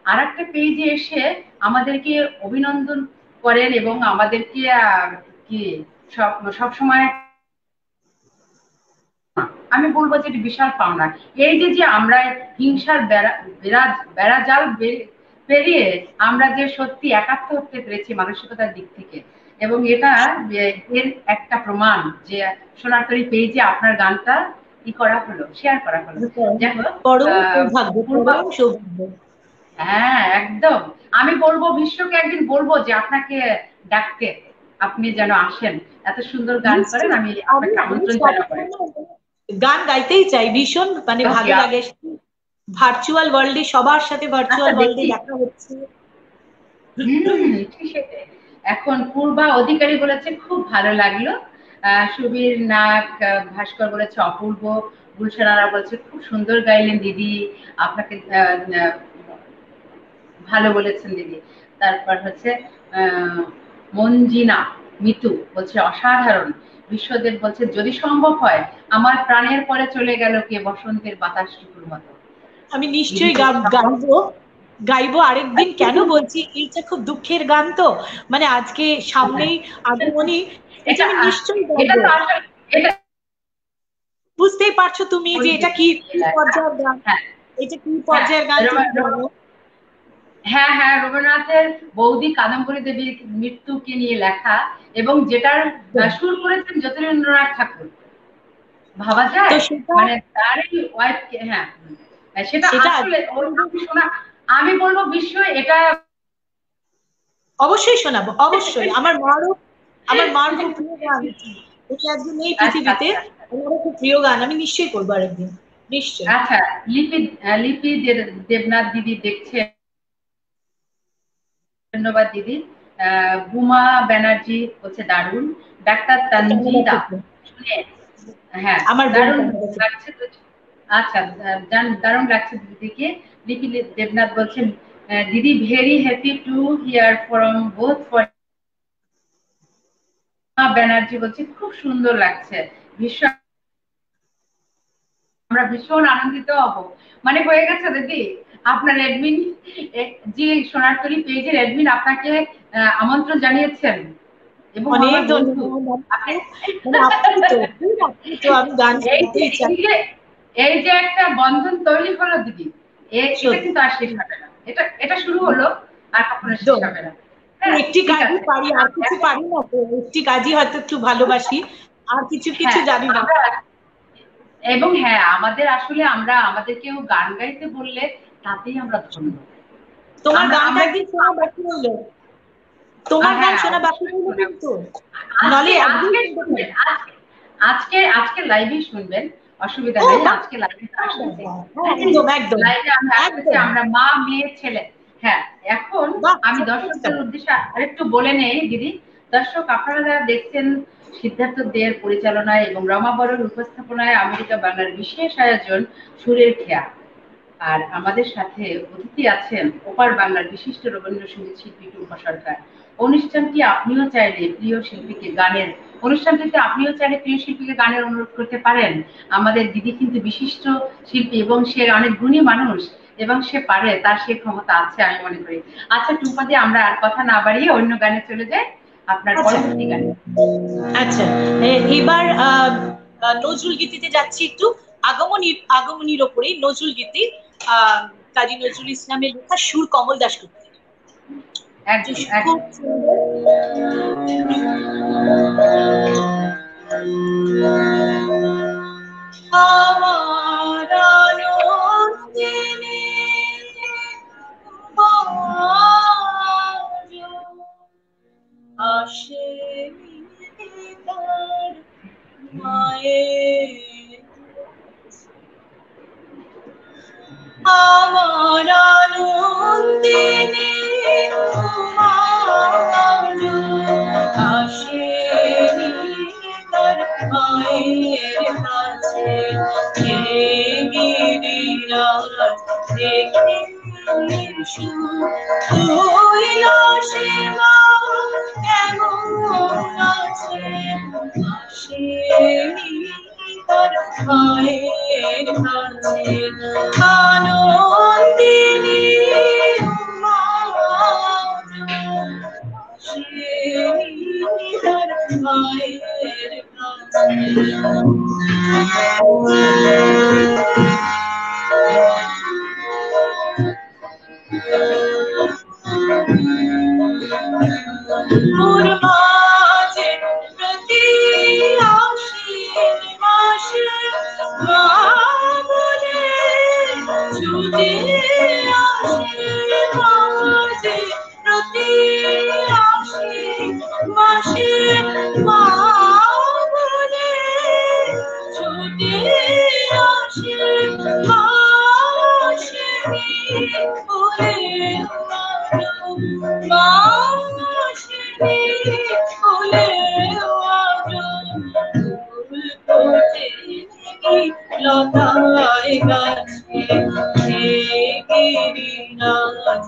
A: আর একটা পেজে এসে আমাদেরকে অভিনন্দন করেন এবং আমাদেরকে কি সব সময়, আমি বলবো যে এটি বিশাল পাওনা। এই যে যে আমরা হিংসার বেড়া জাল পেরিয়ে আমরা যে সত্যি একাত্ম হতে পেরেছি মানসিকতার দিক থেকে, এবং এটা এর একটা প্রমাণ যে সোনারতরী পেজে আপনার গানটা করা হলো, শেয়ার করা হলো। হ্যাঁ, একদম। আমি বলবো বিশ্বকে একদিন বলবো যে আপনাকে ডাকতে, আপনি যেন আসেন, এত সুন্দর গান করেন। আমি আপনাকে আমন্ত্রণ জানাবো।
B: গান গাইতেই চাই, ভীষণ মানে ভালো লাগে। ভার্চুয়াল ওয়ার্ল্ডে সবার সাথে ভার্চুয়াল ওয়ার্ল্ডে দেখা হচ্ছে।
A: এখন পূর্বা অধিকারী বলেছে খুব ভালো লাগলো, সুবীর নাগ ভাস্কর বলেছে অপূর্ব, গুলশানারা বলেছে খুব সুন্দর গাইলেন দিদি, আপনাকে ভালো বলেছেন দিদি। তারপর হচ্ছে মঞ্জিনা মিতু বলছে অসাধারণ। বিশ্বদেব বলছে যদি সম্ভব হয় আমার প্রাণের পরে চলে গেল কে বসন্তের বাতাসটুকুর মতো।
B: আমি নিশ্চয়ই গাইবো আরেকদিন। কেন বলছি, এইটা খুব দুঃখের গান তো, মানে আজকে সামনেই আগমনী, এটা আমি নিশ্চয়ই গাইবো। বুঝতেই পারছো তুমি যে এটা কি পর্যায়ের গান, এটা কি পর্যায়ের গান তুমি জানো?
A: হ্যাঁ হ্যাঁ, রবীন্দ্রনাথের বৌদি কাদম্বরী দেবীর মৃত্যুকে নিয়ে লেখা, এবং যেটার সুর করেছেন জ্যোতিরিন্দ্রনাথ ঠাকুর। ভাবা যায়, মানে তারই ওয়াইফকে। হ্যাঁ, সেটা আসলে শোনা, আমি বলবো বিশ্ব এটা
B: অবশ্যই শোনাবো, অবশ্যই। আমার মার খুব প্রিয় গান, উনি একজন এই পৃথিবীতে, আমারও খুব প্রিয় গান, আমি নিশ্চয়ই করবো আরেকদিন, নিশ্চয়ই।
A: আচ্ছা, লিপি দেবনাথ দিদি দেখছে, ধন্যবাদ দিদি। বুমা ব্যানার্জি হচ্ছে দারুণ। ডাক্তার তানজিদা, হ্যাঁ আমার দারুণ লাগছে। আচ্ছা, দারুণ লাগছে দিদিকে। লিপি দেবনাথ বলছেন, দিদি very happy to here from both for. Banerjee বলছে খুব সুন্দর লাগছে, ভীষণ, আমরা ভীষণ আনন্দিত হব। মানে হয়ে গেছে দিদি, আপনার অ্যাডমিন, যে সোনারতরী পেজের অ্যাডমিন আপনাকে আমন্ত্রণ জানিয়েছেন, এবং
B: অনেক ধন্যবাদ।
A: এই যে একটা বন্ধন তৈরি হলো দিদি, এটা কিন্তু আর শেষ হবে না। এটা শুরু হলো, আর কখনো শেষ হবে না।
B: একটি কাজই পারি, আর কিছু পারি না তো। একটি কাজই হয়তো একটু ভালোবাসি, আর কিছু জানি না।
A: এবং হ্যাঁ, আমাদের আসলে আমাদেরকেও গান গাইতে বললে তাতেই আমরা ধন্য।
B: তোমার গানটা একদিন শোনা বাকি হলো, তোমার গান শোনা বাকি হলো কিন্তু।
A: আজকে লাইভে শুনবেন, অসুবিধা নেই। আজকে লাইভে আমরা মা মেয়ে ছেলে। হ্যাঁ, এখন আমি দর্শকদের উদ্দেশ্যে আরেকটু বলে নেই দিদি। দর্শক, আপনারা যারা দেখছেন সিদ্ধার্থ দের পরিচালনায় এবং রমা বড়ুর উপস্থাপনায় আমেরিকা বাংলার বিশেষ আয়োজন সুরের খেয়া, আর আমাদের সাথে অতিথি আছেন ওপার বাংলার বিশিষ্ট রবীন্দ্রসঙ্গীত শিল্পী টুম্পা সরকার। অনুষ্ঠানটিতে আপনিও চাইলে প্রিয় শিল্পীকে গানের অনুরোধ করতে পারেন। আমাদের দিদি কিন্তু বিশিষ্ট শিল্পী এবং সে অনেক গুণী মানুষ, এবং সে পারে, তার সে ক্ষমতা আছে আমি মনে করি। আচ্ছা টুম্পা দি, আমরা আর কথা না বাড়িয়ে অন্য গানে চলে যাই, আপনার পরবর্তী গানে।
B: আচ্ছা, এবার নজরুল গীতিতে যাচ্ছি একটু আগমনীর ওপরে নজরুল গীতি কাজী নজরুল ইসলামের লেখা সুর কমল দাশগুপ্ত। খুব আসে আমার আনন্দিনী আসে তার মায়ের কাছে গিরিরাজ দেখে কৈলাসে মা কেমন আছে আসে তার মায়ের কাছে আনন্দিনী মা আসে তার মায়ের কাছে মোর মাঝে প্রতি আশ্বিন মাসে মা বলে ছুটে আসে মাঝে প্রতি আশ্বিন মাসে মা বলে ছুটে আসে মাসে বলে লতায় গাছে গিরিরাজ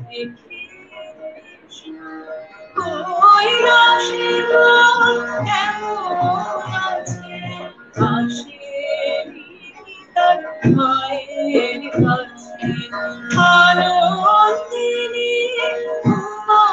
B: দেখে কৈলাসে কেমন আছে আসে তার মায়ের কাছে আনন্দিনী মা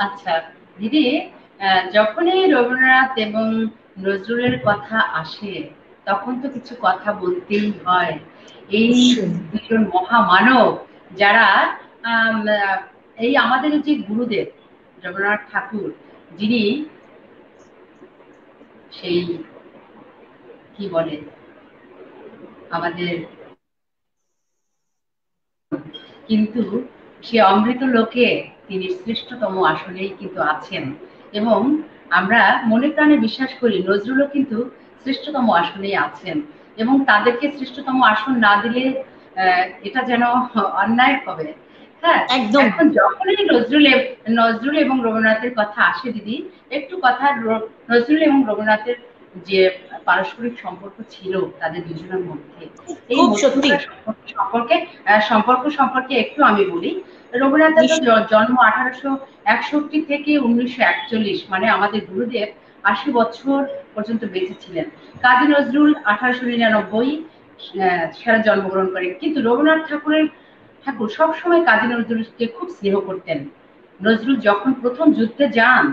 A: আচ্ছা দিদি, যখনই রবীন্দ্রনাথ এবং নজরুলের কথা আসে তখন তো কিছু কথা বলতেই হয়। এই দুজন মহামানব যারা এই আমাদের যে গুরুদেব রবীন্দ্রনাথ ঠাকুর, যিনি সেই কি বলে আমাদের, কিন্তু সে অমৃত লোকে তিনি শ্রেষ্ঠতম আসনেই কিন্তু আছেন এবং আমরা মনে প্রাণে বিশ্বাস করি নজরুলও কিন্তু শ্রেষ্ঠতম আসনেই আছেন এবং তাদেরকে শ্রেষ্ঠতম আসন না দিলে এটা যেন অন্যায় হবে। হ্যাঁ, এখন যখনই নজরুল এবং রবীন্দ্রনাথের কথা আসে দিদি, একটু কথা নজরুল এবং রবীন্দ্রনাথের যে পারস্পরিক সম্পর্ক ছিল তাদের দুজনের মধ্যে, এই সম্পর্কে একটু আমি বলি। রবীন্দ্রনাথের তো জন্ম 1861 থেকে 1941, মানে আমাদের গুরুদেব 80 বছর পর্যন্ত বেঁচে ছিলেন। কাজী নজরুল 1899 সালে জন্মগ্রহণ করেন, কিন্তু রবীন্দ্রনাথ ঠাকুর সবসময় কাজী নজরুলকে খুব স্নেহ করতেন। নজরুল যখন প্রথম যুদ্ধে যান,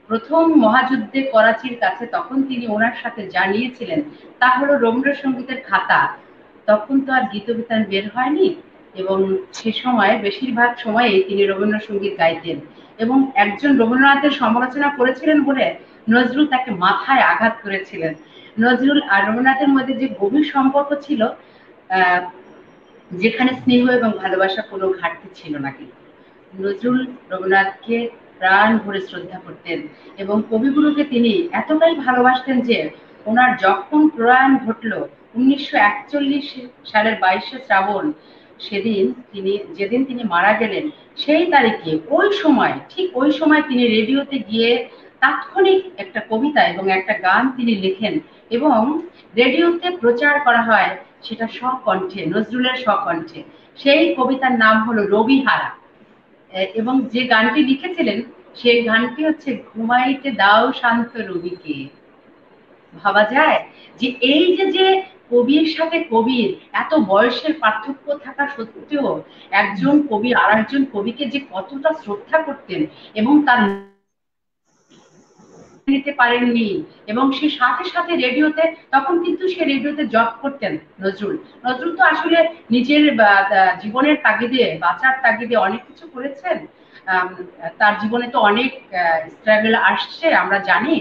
A: প্রথম মহাযুদ্ধে করাচির কাছে, তখন তিনি ওনার সাথে জানিয়েছিলেন তা হলো রবীন্দ্রসঙ্গীতের খাতা। তখন তো আর গীতবিতান বের হয়নি, এবং সে সময় বেশিরভাগ সময়ে তিনি রবীন্দ্রসঙ্গীত গাইতেন, এবং একজন রবীন্দ্রনাথের সমালোচনা করেছিলেন বলে নজরুল তাকে মাথায় আঘাত করেছিলেন। নজরুল আর রবীন্দ্রনাথের মধ্যে যে গভীর সম্পর্ক ছিল, যেখানে স্নেহ এবং ভালোবাসা কোনো ঘাটতি ছিল না। কিন্তু নজরুল রবীন্দ্রনাথকে প্রাণ ভরে শ্রদ্ধা করতেন, এবং কবিগুরুকে তিনি এতটাই ভালোবাসতেন যে ওনার যখন প্রয়াণ ঘটল 1941 সালের 22শে শ্রাবণ, যেদিন তিনি মারা গেলেন, সেই তারিখে ঠিক ওই সময় তিনি রেডিওতে গিয়ে তাৎক্ষণিক একটা কবিতা এবং একটা গান তিনি লেখেন, এবং রেডিওতে প্রচার করা হয় সেটা স্বকণ্ঠে, নজরুলের স্বকণ্ঠে। সেই কবিতার নাম হলো রবিহারা, এবং যে গানটি লিখেছিলেন সেই গানটি হচ্ছে ঘুমাইতে দাও শান্ত রবিকে। ভাবা যায় যে এই যে কবির সাথে কবির এত বয়সের পার্থক্য থাকা সত্ত্বেও একজন কবি আর একজন কবিকে যে কতটা শ্রদ্ধা করতেন, এবং তার নিতে পারেননি, এবং সে সাথে সাথে রেডিওতে, তখন কিন্তু সে রেডিওতে জব করতেন নজরুল তো আসলে নিজের জীবনের তাগিদে, বাঁচার তাগিদে অনেক কিছু করেছেন। তার জীবনে তো অনেক স্ট্রাগল আসছে, আমরা জানি।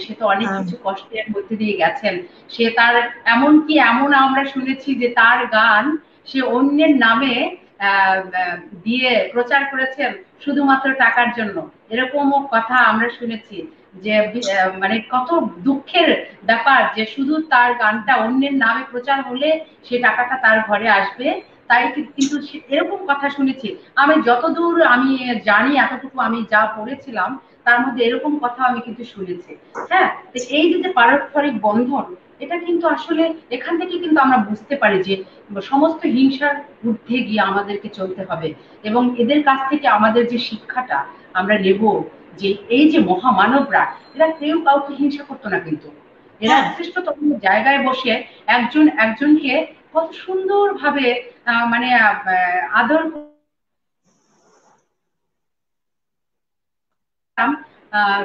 A: সে তো অনেক কিছু কষ্টের মধ্যে দিয়ে গেছেন। সে তার এমন আমরা শুনেছি যে তার গান সে অন্যের নামে দিয়ে প্রচার করেছেন শুধুমাত্র টাকার জন্য, এরকমও কথা আমরা শুনেছি। যে মানে কত দুঃখের ব্যাপার যে শুধু তার গানটা অন্যের নামে প্রচার হলে সে টাকাটা তার ঘরে আসবে, তাই কিন্তু এরকম কথা শুনেছি। আমি যতদূর আমি জানি, এতটুকু আমি যা পড়েছিলাম তার মধ্যে এরকম কথা আমি কিন্তু শুনেছি। হ্যাঁ, এই যে পারস্পরিক বন্ধন, এটা কিন্তু আসলে এখান থেকে কিন্তু আমরা বুঝতে পারি যে সমস্ত হিংসার ঊর্ধ্বে গিয়ে আমাদেরকে চলতে হবে, এবং এদের কাছ থেকে আমাদের যে শিক্ষাটা আমরা নেব, যে এই যে মহামানবরা, এরা কেউ কাউকে হিংসা করতো না, কিন্তু এরা শ্রেষ্ঠতম জায়গায় বসে একজনকে কত সুন্দর ভাবে মানে আদর।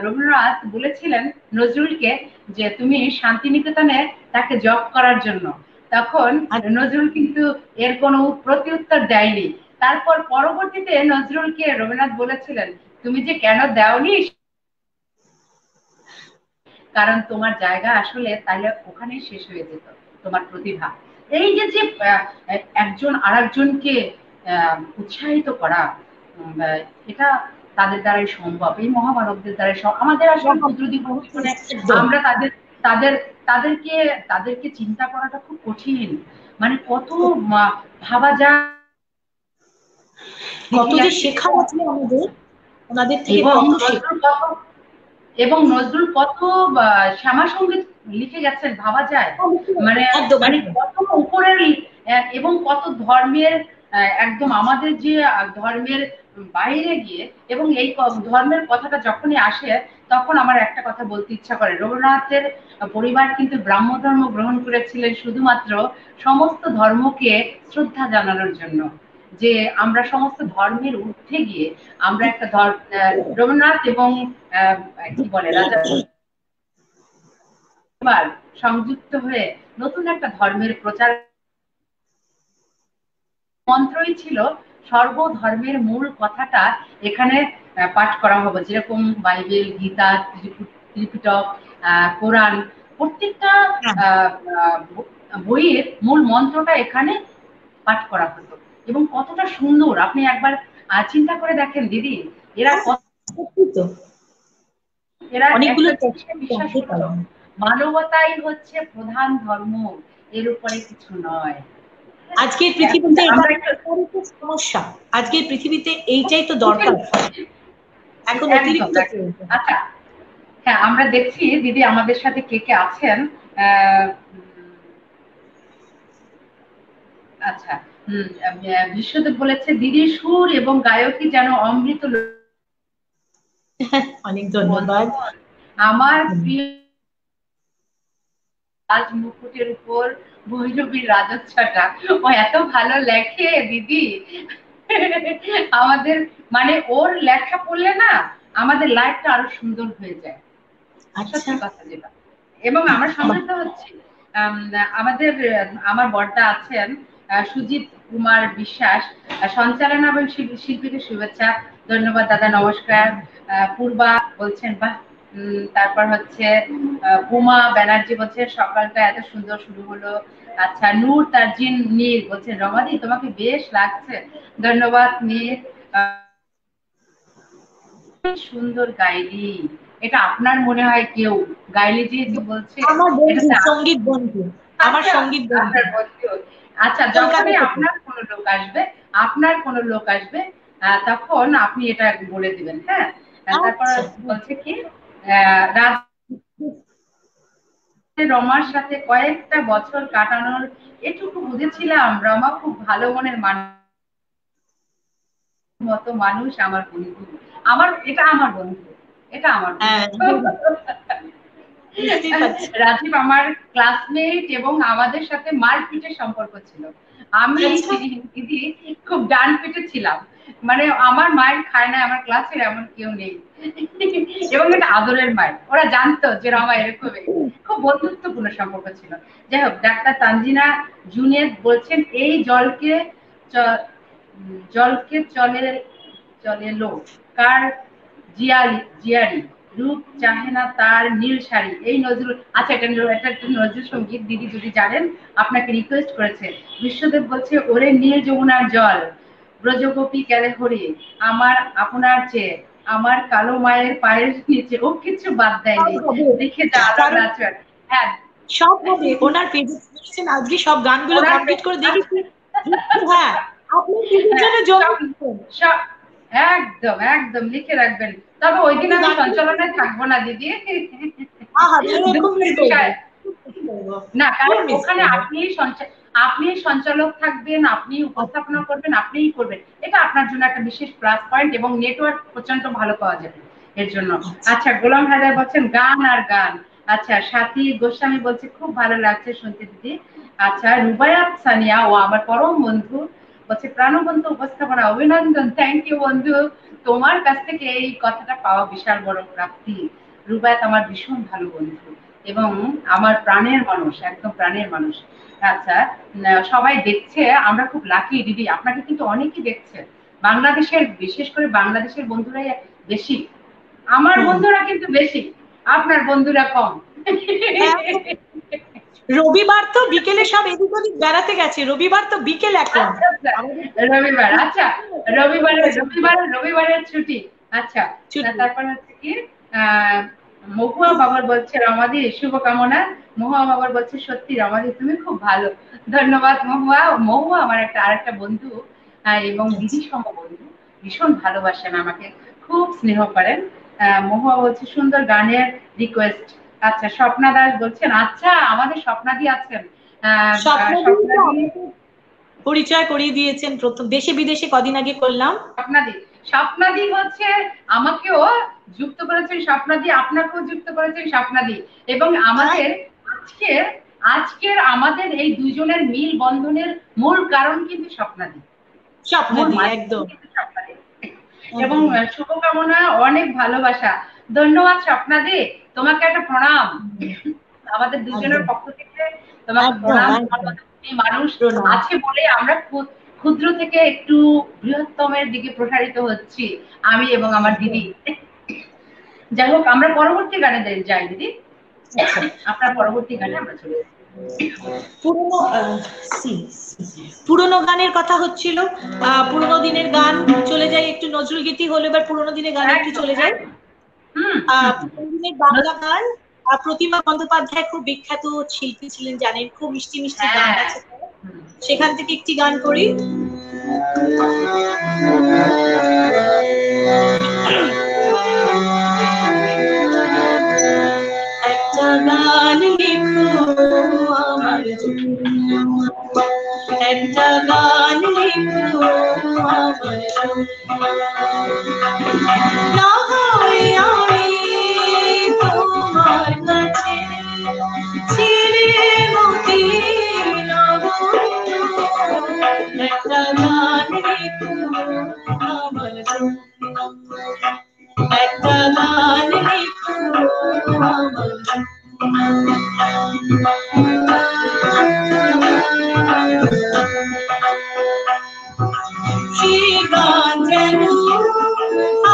A: রবীন্দ্রনাথ বলেছিলেন নজরুলকে যে তুমি শান্তিনিকেতনে তাকে জব করার জন্য, তখন নজরুল কিন্তু এর কোনো প্রত্যুত্তর দেয়নি। তারপর পরবর্তীতে নজরুলকে রবীন্দ্রনাথ বলেছিলেন, তুমি যে কেন দেওনি, কারণ তোমার জায়গা আসলে তাহলে ওখানে শেষ হয়ে যেত, তোমার প্রতিভা। এই যে একজন আরেকজনকে উৎসাহিত করা, এটা তাদের দ্বারাই সম্ভব, এই মহামানবদের দ্বারাই সম্ভব। আমাদের আসলে আমরা তাদেরকে চিন্তা করাটা খুব কঠিন, মানে কত ভাবা যায়,
B: কত যে শেখা আছে আমাদের ওনাদের থেকে,
A: এবং নজরুল কত শ্যামা সঙ্গীত লিখে গেছেন, ভাবা যায়, মানে কত উপরের, এবং কত ধর্মের, একদম আমাদের যে ধর্মের বাইরে গিয়ে, এবং এই ধর্মের কথাটা যখনই আসে তখন আমার একটা কথা বলতে ইচ্ছা করে। রবীন্দ্রনাথের পরিবার কিন্তু ব্রাহ্ম ধর্ম গ্রহণ করেছিলেন শুধুমাত্র সমস্ত ধর্মকে শ্রদ্ধা জানানোর জন্য, যে আমরা সমস্ত ধর্মের ঊর্ধ্বে গিয়ে আমরা একটা রবীন্দ্রনাথ এবং কি বলে রাজা সংযুক্ত হয়ে নতুন একটা ধর্মের প্রচার মন্ত্রই ছিল সর্বধর্মের মূল কথাটা এখানে পাঠ করা হবে, যেরকম বাইবেল, গীতা, ত্রিপিটক, কোরআন, প্রত্যেকটা বইয়ের মূল মন্ত্রটা এখানে পাঠ করা হতো। এবং কতটা সুন্দর, আপনি একবার চিন্তা করে দেখেন দিদি, এরা বিশ্বাস করত মানবতাই হচ্ছে প্রধান ধর্ম, এর উপরে কিছু নয়।
B: আজকের পৃথিবীতে সমস্যা, আজকের পৃথিবীতে এইটাই তো দরকার এখন অতিরিক্ত।
A: আচ্ছা হ্যাঁ, আমরা দেখছি দিদি আমাদের সাথে কে কে আছেন। আচ্ছা, বিশ্বদেব বলেছে দিদির সুর এবং গায়কী যেন অমৃত।
B: অনেক ধন্যবাদ।
A: আমার প্রিয় আজ মুকুটের উপর ভৈরবীর রাজচ্ছটা, ও এত ভালো লেখে দিদি। আমাদের মানে ওর লেখা পড়লে না আমাদের লাইফটা আরো সুন্দর হয়ে যায়। সত্যি কথা যেটা। এবং আমরা সমৃদ্ধ হচ্ছি। আমাদের আমার বড়দা আছেন সুজিত কুমার বিশ্বাস, সঞ্চালনা এবং শিল্পীকে শুভেচ্ছা। ধন্যবাদ দাদা, নমস্কার। পূর্বা বলছেন বাহ। তারপর হচ্ছে উমা ব্যানার্জি বলছে সকালটা এত সুন্দর শুরু হলো। আচ্ছা, নূর তারজিন নীর বলছেন রমাদি তোমাকে বেশ লাগছে। ধন্যবাদ নীর। সুন্দর গাইলি, এটা আপনার মনে হয় কেউ গাইলি যে বলছে?
B: আমার বন্ধু, সঙ্গীত বন্ধু, আমার সঙ্গীত বন্ধু।
A: আচ্ছা, যখনই আপনার কোনো লোক আসবে, আপনার কোনো লোক আসবে তখন আপনি এটা বলে দিবেন। হ্যাঁ, তারপর বলছে কি রমার সাথে কয়েকটা বছর কাটানোর এটুকু বুঝেছিলাম রমা খুব ভালো মনের মানুষ, মতো মানুষ আমার বন্ধু। আমার এটা আমার বন্ধু, এটা আমার রাজীব আমার ক্লাসমেট এবং আমাদের সাথে মারপিটের সম্পর্ক ছিল। আমি দিদি খুব ডান পিটে ছিলাম, মানে আমার মায়ের খায় না আমার ক্লাসের এমন কেউ নেই। এবং এটা আদরের মায়ের, ওরা জানতো যে রমা এরকম, খুব বন্ধুত্বপূর্ণ সম্পর্ক ছিল। যাই হোক, ডাক্তার তানজিনা জুনেদ বলছেন এই জলকে চলে লো কার জিয়ারি রূপ চাহে না তার নীল শাড়ি। এই নজরুল, আচ্ছা এটা একটা নজরুল সঙ্গীত দিদি যদি জানেন আপনাকে রিকোয়েস্ট করেছে। বিশ্বদেব বলছে ওরে নীল যমুনার জল ব্রজগোপী কেলে হরি আমার আপনার চেয়ে আমার কালো মায়ের পায়ের নিচে, ও কিছু বাদ দেয়নি দেখে হ্যাঁ
B: সব হবে। ওনার পেজে আজকে সব গানগুলো কমপ্লিট করে দেখেছি। হ্যাঁ,
A: একদম একদম লিখে রাখবেন। তবে ওই দিন আমি সঞ্চালনায় থাকবো না দিদি। না, কারণ ওখানে আপনি সঞ্চালক থাকবেন, আপনি উপস্থাপনা করবেন, আপনিই করবেন, এটা আপনার জন্য একটা বিশেষ প্লাস পয়েন্ট এবং নেটওয়ার্ক প্রচন্ড ভালো পাওয়া যাবে এর জন্য। আচ্ছা, গোলাম হায়দার বলছেন গান আর গান। আচ্ছা, সাথী গোস্বামী বলছে খুব ভালো লাগছে শুনতে দিদি। আচ্ছা, রুবায়াত সানিয়া ও আমার পরম বন্ধু বলছে প্রাণবন্ত উপস্থাপনা, অভিনন্দন। থ্যাংক ইউ বন্ধু, তোমার কাছ থেকে এই কথাটা পাওয়া বিশাল বড় প্রাপ্তি। রুবায়াত আমার ভীষণ ভালো বন্ধু এবং আমার প্রাণের মানুষ, একদম প্রাণের মানুষ। আচ্ছা, সবাই দেখছে, আমরা খুব লাকি দিদি, আপনাকে কিন্তু অনেকেই দেখছে। বাংলাদেশের, বিশেষ করে বাংলাদেশের বন্ধুরাই বেশি, আমার বন্ধুরা কিন্তু বেশি, আপনার বন্ধুরা কম।
B: রবিবার তো বিকেলে সব এদিক ওদিক বেড়াতে গেছে, রবিবার তো বিকেল এখন।
A: রবিবার, আচ্ছা রবিবারের ছুটি। আচ্ছা, তারপর হচ্ছে কি মহুয়া বাবার বলছে রমাদি শুভকামনা। মহুয়া বাবার বলছে সত্যি রমাদি তুমি খুব ভালো। ধন্যবাদ মহুয়া। মহুয়া আমার আরেকটা বন্ধু এবং দিদি সম বন্ধু, ভীষণ ভালোবাসেন আমাকে, খুব স্নেহ করেন। মহুয়া বলছে সুন্দর গানের রিকোয়েস্ট। আচ্ছা, স্বপ্না দাস বলছেন, আচ্ছা আমাদের স্বপ্নাদি আছেন,
B: পরিচয় করিয়ে দিয়েছেন প্রথম দেশে বিদেশে কদিন আগে করলাম।
A: স্বপ্নাদি হচ্ছে আমাকেও যুক্ত করেছেন স্বপ্নাদি, আপনাকেও যুক্ত করেছেন স্বপ্নাদি, এবং আমাদের আজকের আমাদের এই দুজনের মিল বন্ধনের মূল কারণ কিন্তু স্বপ্নাদি।
B: একদম।
A: এবং শুভকামনা, অনেক ভালোবাসা। ধন্যবাদ স্বপ্নাদি, তোমাকে একটা প্রণাম আমাদের দুজনের পক্ষ থেকে, তোমাকে প্রণাম। মানুষ আছে বলে আমরা ক্ষুদ্র থেকে একটু বৃহত্তমের দিকে প্রসারিত হচ্ছি, আমি এবং আমার দিদি। যাই হোক, আমরা পরবর্তী গানে যাই দিদি, আপনার পরবর্তী গানে আমরা চলে যাই।
B: পুরোনো গানের কথা হচ্ছিল, পুরোনো দিনের গান চলে যায়, একটু নজরুল গীতি হলো, এবার পুরোনো দিনের গান একটু চলে যায়। পুরোনো দিনের বাংলা গান, প্রতিমা বন্দ্যোপাধ্যায় খুব বিখ্যাত শিল্পী ছিলেন জানেন, খুব মিষ্টি মিষ্টি গান আছে। সেখান থেকে একটি গান করি। একটা গান লিখো আমার জন্য, একটা গান লিখো আমার জন্য, না হয় আমি তোমার কাছে ছিঁড়ে মতি নগণ্য, একটা গান লিখো আমার জন্য, একটা গান লিখো আমার জন্য। সেই গান যেন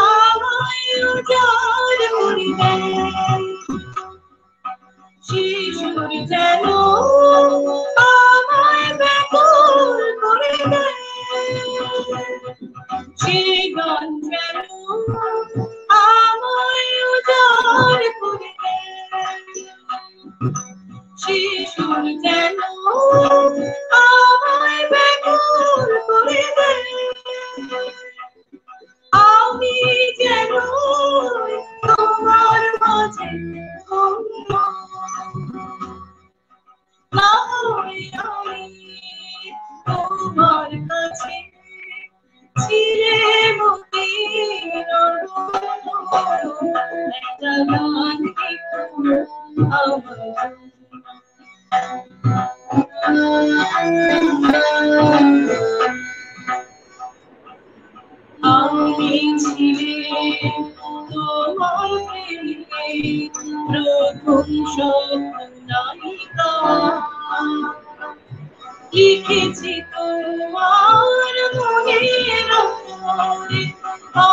B: আমায় উজাড় করিবে, শিশুর যেন আমায় ব্যাকুল করিবে, সেই গান যেন আমায় উজাড় করিবে, শিশুর যেন আমায় ব্যাকুল করিবে, আমি যেন তোমার মাঝে না হয় আমি তোমার কাছে ছিঁড়ে মতি নগণ্য, একটা গান লিখো আমার। আমি ছিলাম তোমার প্রেমে প্রথম স্বপ্ননায়িকা, লিখেছি তোমার মনের অন্তরে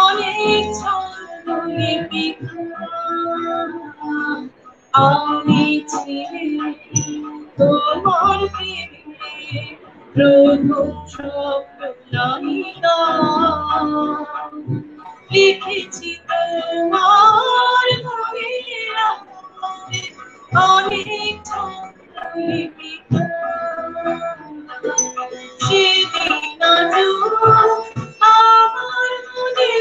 B: অনেক ছন্দলিপিকা, আমি ছিলাম তোমার প্রেমে প্রথম স্বপ্ননায়িকা, লিখেছি তোমার মনের অন্তরে অনেক ছন্দলিপিকা, সেদিন আজও আমার মনে পড়ে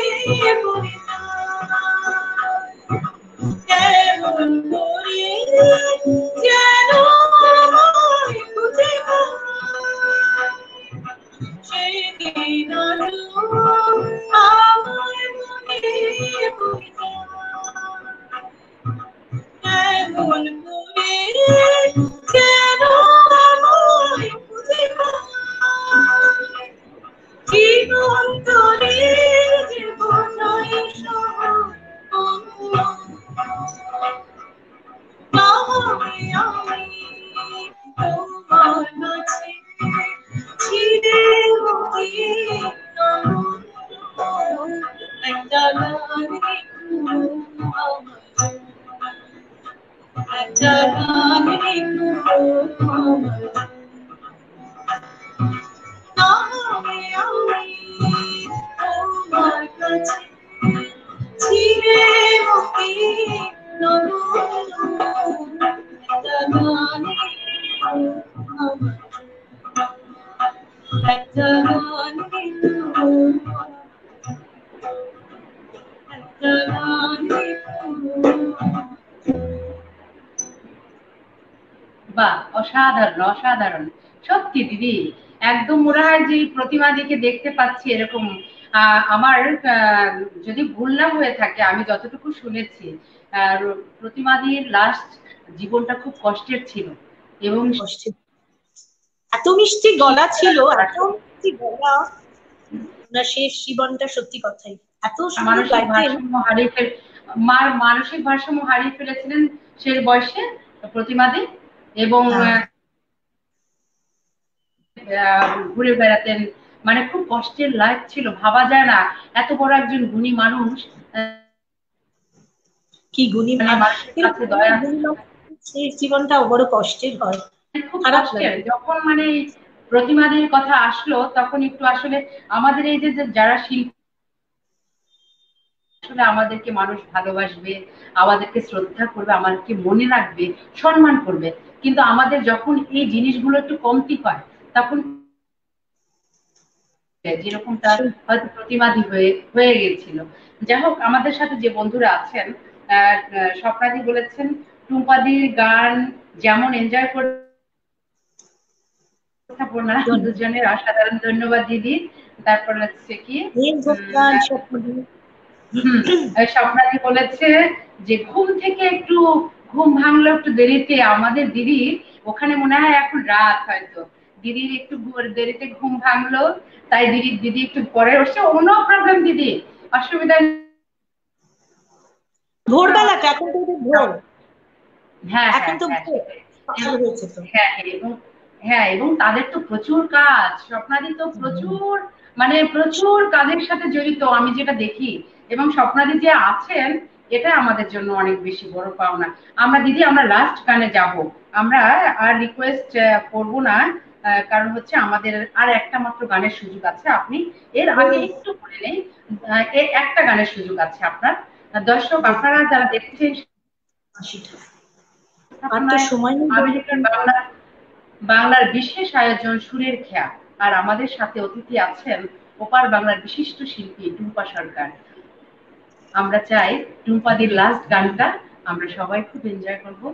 B: কেমন করে যেন আমায় খুঁজে পায়, সেদিন আজও আমার মনে পড়ে কেমন করে যেন আমায় খুঁজে পায়, জীবন ধরে জীবনাই না হয় আমি তোমার কাছে ছিঁড়ে মতি নগণ্য, একটা গান লিখো আমার, একটা গান লিখো আমার, না হয় আমি তোমার কাছে ছিঁড়ে মতি নগণ্য, একটা গান লিখো আমার, একটা গান লিখো, একটা গান লিখো।
A: বাহ, অসাধারণ অসাধারণ, সত্যি দিদি একদম মনে হয় যে প্রতিমাদিকে দেখতে পাচ্ছি এরকম। আমার যদি ভুল না হয়ে থাকে, আমি যতটুকু শুনেছি প্রতিমাদির লাস্ট জীবনটা খুব কষ্টের ছিল, এবং
B: এত মিষ্টি গলা ছিল, এত মিষ্টি গলা, না শেষ জীবনটা সত্যি কথাই এত
A: মানসিক ভারসাম্য হারিয়ে মানসিক ভারসাম্য হারিয়ে ফেলেছিলেন সেই বয়সে প্রতিমাদি, এবং ঘুরে বেড়াতেন, মানে খুব কষ্টের লাইফ ছিল, ভাবা যায় না এত বড় একজন গুণী মানুষ,
B: কি গুণী শেষ জীবনটা বড় কষ্টের হয়,
A: খুব কষ্টের। যখন মানে প্রতিমাদির কথা আসলো তখন একটু আসলে আমাদের এই যে যারা শিল্পী, আসলে আমাদেরকে মানুষ ভালোবাসবে, আমাদেরকে শ্রদ্ধা করবে, আমাদেরকে মনে রাখবে, সম্মান করবে, কিন্তু আমাদের যখন এই জিনিসগুলো একটু কমতি হয় তখন যেরকমটা হয়তো প্রতিমাদি হয়ে গেছিল। যাই হোক, আমাদের সাথে যে বন্ধুরা আছেন, স্বপ্নাদি বলেছেন টুম্পাদির গান যেমন এনজয় করে, দুজনের অসাধারণ, ধন্যবাদ দিদি। তারপর হচ্ছে কি স্বপ্নাদি বলেছে যে ঘুম থেকে একটু ঘুম ভাঙলো একটু দেরিতে, আমাদের দিদি ওখানে মনে হয় এখন রাত, হয়তো দিদির একটু দেরিতে ঘুম ভাঙলো, তাই দিদি একটু পরে উঠছে। কোনো প্রবলেম দিদি, অসুবিধা
B: ভোরবেলাটা এখন তো ভোর।
A: হ্যাঁ
B: এখন তো
A: হ্যাঁ, এবং তাদের তো প্রচুর কাজ, স্বপ্নাদি তো প্রচুর, মানে প্রচুর কাজের সাথে জড়িত আমি যেটা দেখি। এবং স্বপ্নাদি যে আছেন, এটা আমাদের জন্য অনেক বেশি বড় পাওনা। আমরা দিদি, আমরা লাস্ট গানে যাব, আমরা আর রিকোয়েস্ট করব না, কারণ হচ্ছে আমাদের আর একটা মাত্র গানের সুযোগ আছে। আপনি এর আগে একটু বলে নেই, একটা গানের সুযোগ আছে আপনার। দর্শক আপনারা যারা দেখছেন, আমেরিকার বাংলার বিশেষ আয়োজন সুরের খেয়া, আর আমাদের সাথে অতিথি আছেন ওপার বাংলার বিশিষ্ট শিল্পী টুম্পা সরকার। আমরা চাই টুম্পাদির লাস্ট গানটা আমরা সবাই খুব এনজয় করবো,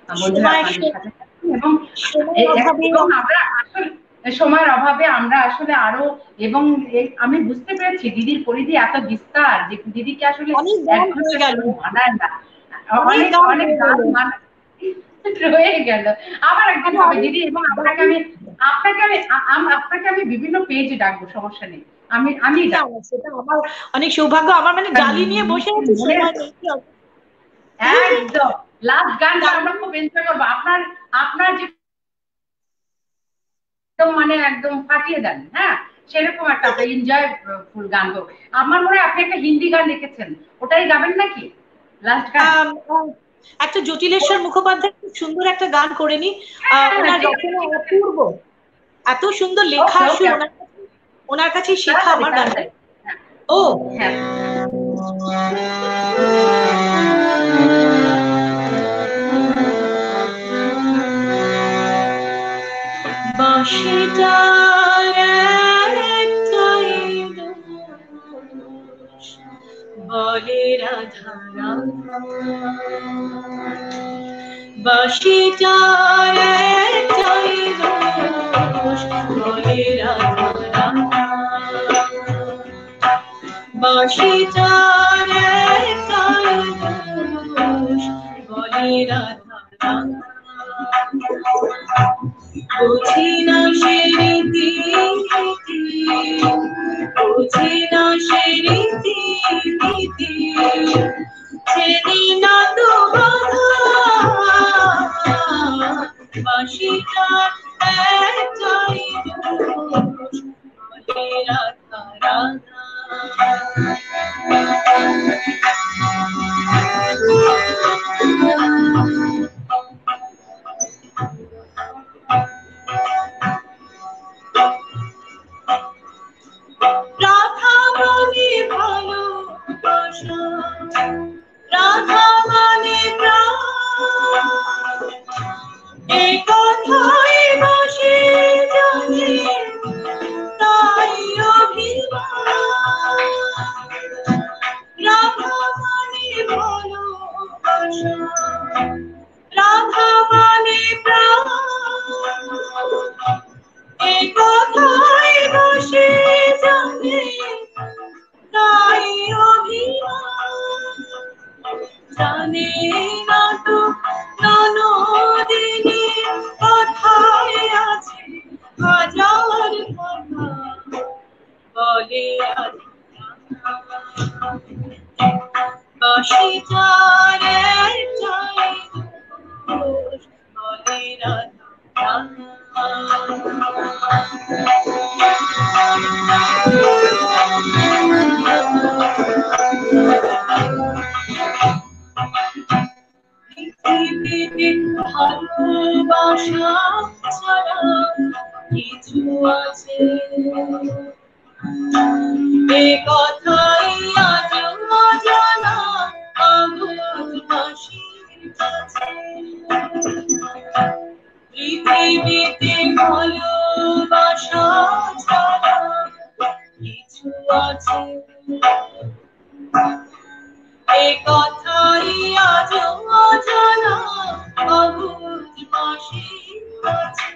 A: বন্ধুরা আপনাদের সাথে। এবং আমরা আসলে সময়ের অভাবে আমরা আসলে আরো, এবং আমি বুঝতে পেরেছি দিদির পরিধি এত বিস্তার যে দিদিকে আসলে মানায় না, অনেক গান রয়ে গেল। আবার একদিন হবে দিদি, এবং আপনাকে আমি বিভিন্ন পেজে ডাকবো, সমস্যা নেই। আমি
B: সেটা আমার অনেক সৌভাগ্য, আমার মানে গালি নিয়ে বসে আছি,
A: একদম লাস্ট গানটা আমরা খুব এনজয় করবো। আপনার যে মানে একদম ফাটিয়ে দেন, হ্যাঁ, সেরকম একটা এনজয় ফুল গান হোক। আমার মনে হয় আপনি একটা হিন্দি গান লিখেছেন, ওটাই গাবেন নাকি লাস্ট গান?
B: একটা জটিলেশ্বর মুখোপাধ্যায় খুব সুন্দর একটা গান করে নি, ওনার রচনা অপূর্ব, এত সুন্দর লেখা, ওনার কাছে শেখা আমার গানটা। ও হ্যাঁ, বলে রাধা বাঁশিটার একটাই দোষ, বলে রাধা বাঁশিটার একটাই দোষ, বলে রাধা বুঝি না সে রীতি, বুঝি না সে রীতি নীতি, চেনি না তো বাধা, বাঁশিটার একটাই দোষ, বলে রাধা রাধা। রাধা মানে ভালোবাসা, রাধা মানে প্রাণ, এই কথাই বাঁশি জানে, তাই অভিমান। রাধা মানে ভালোবাসা, রাধা মানে প্রাণ, এই কথাই বাঁশি জানে, তাই অভিমান। জানে না তো ননদিনী কথায় আছে হাজার কথা, বলে বাঁশিটার একটাই দোষ, বলে রাধা। পৃথিবীতে ভালোবাসা ছাড়া কিছু আছে, এ কথাই আজ অজানা আগুন বাঁশির কাছে। পৃথিবীতে ভালোবাসা আছে এ কথাই আজ অজানা অবুঝ বাঁশি আছে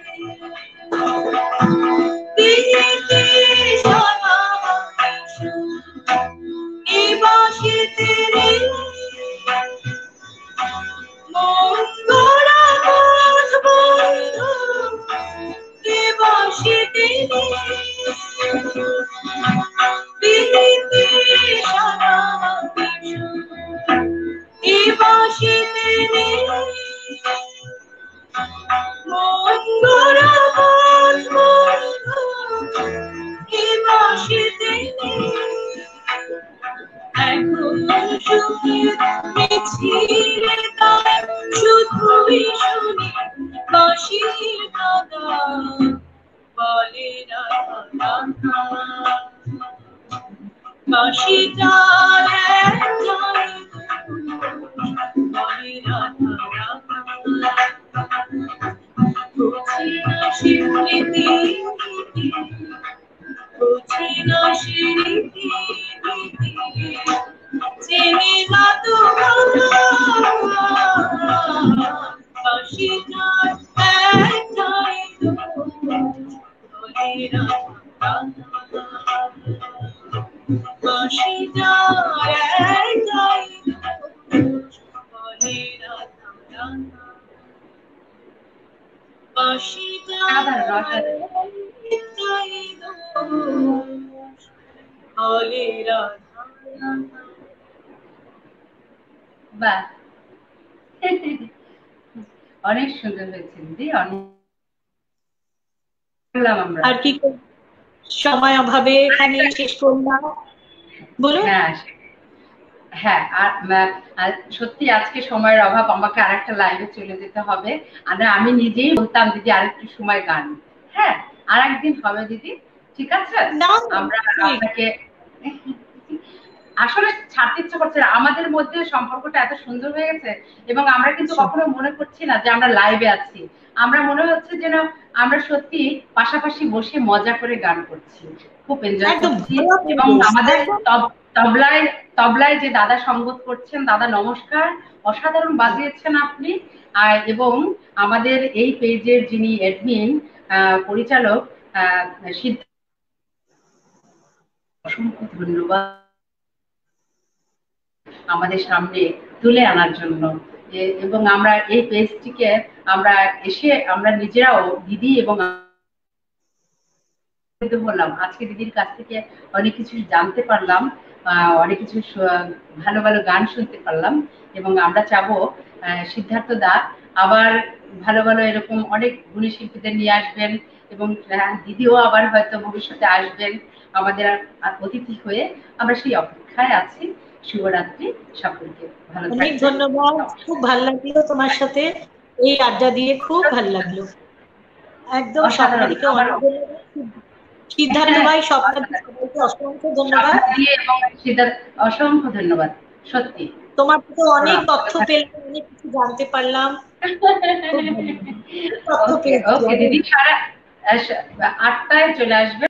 B: দিতে সারা এ বাঁশিতে রে মন গড়া পথ বন্ধু এ বাঁশিতে দিতে সারা এ বাঁশিতে মন গড়া পথ বন্ধু এ বাঁশিতে এখন সুখের মিছিলে তাই শুধুই শুনি বাঁশির কাদা বলে রাধা বাঁশিটা একটাই বলে রাধা বুঝি না স্মৃতি বুঝি না স্মৃতি চেনে না তোমার বাঁশিটার একটাই বলে রাধা বাঁশিটার একটাই বলে রাধা বাঁশিটার একটাই বলে রাধা
A: বাহ অনেক সুন্দর হয়েছে দিদি অনেক আমরা
B: আর কি সময় অভাবে এখানে শেষ করলাম বলুন
A: হ্যাঁ আর সত্যি আজকে সময়ের অভাব আমাকে আরেকটা লাইভে চলে যেতে হবে আমি নিজেই বলতাম দিদি আরেকটু সময় গান হ্যাঁ আর একদিন হবে দিদি ঠিক আছে আমরা আপনাকে আসলে ছাড়তে ইচ্ছা করছে না আমাদের মধ্যে সম্পর্কটা এত সুন্দর হয়ে গেছে এবং আমরা কিন্তু কখনো মনে করছি না যে আমরা লাইভে আছি আমরা মনে হচ্ছে যেন আমরা সত্যি পাশাপাশি বসে মজা করে গান করছি খুব এনজয় করছি এবং আমাদের তবলায় যে দাদা সঙ্গত করছেন দাদা নমস্কার অসাধারণ বাজিয়েছেন আপনি এবং আমাদের এই পেজের যিনি অ্যাডমিন পরিচালক অসংখ্য ধন্যবাদ আমাদের সামনে তুলে আনার জন্য এবং আমরা এই পেজটিকে আমরা এসে আমরা নিজেরাও দিদি এবং বললাম আজকে দিদির কাছ থেকে অনেক কিছু জানতে পারলাম অনেক কিছু ভালো ভালো গান শুনতে পারলাম এবং আমরা চাবো সিদ্ধার্থ দা আবার ভালো ভালো এরকম অনেক গুণী শিল্পীদের নিয়ে আসবেন এবং দিদিও আবার হয়তো ভবিষ্যতে আসবেন আমাদের অতিথি হয়ে আমরা সেই অপেক্ষায় আছি শুভরাত্রি সকলকে ভালো
B: অনেক ধন্যবাদ খুব ভালো লাগলো তোমার সাথে এই আড্ডা দিয়ে খুব ভালো লাগলো একদম সবাইকে সিদ্ধার্থ ভাই সবাইকে অসংখ্য ধন্যবাদ
A: অসংখ্য ধন্যবাদ সত্যি
B: তোমার থেকে অনেক তথ্য পেলাম অনেক কিছু জানতে পারলাম
A: দিদি 8টায় চলে আসবে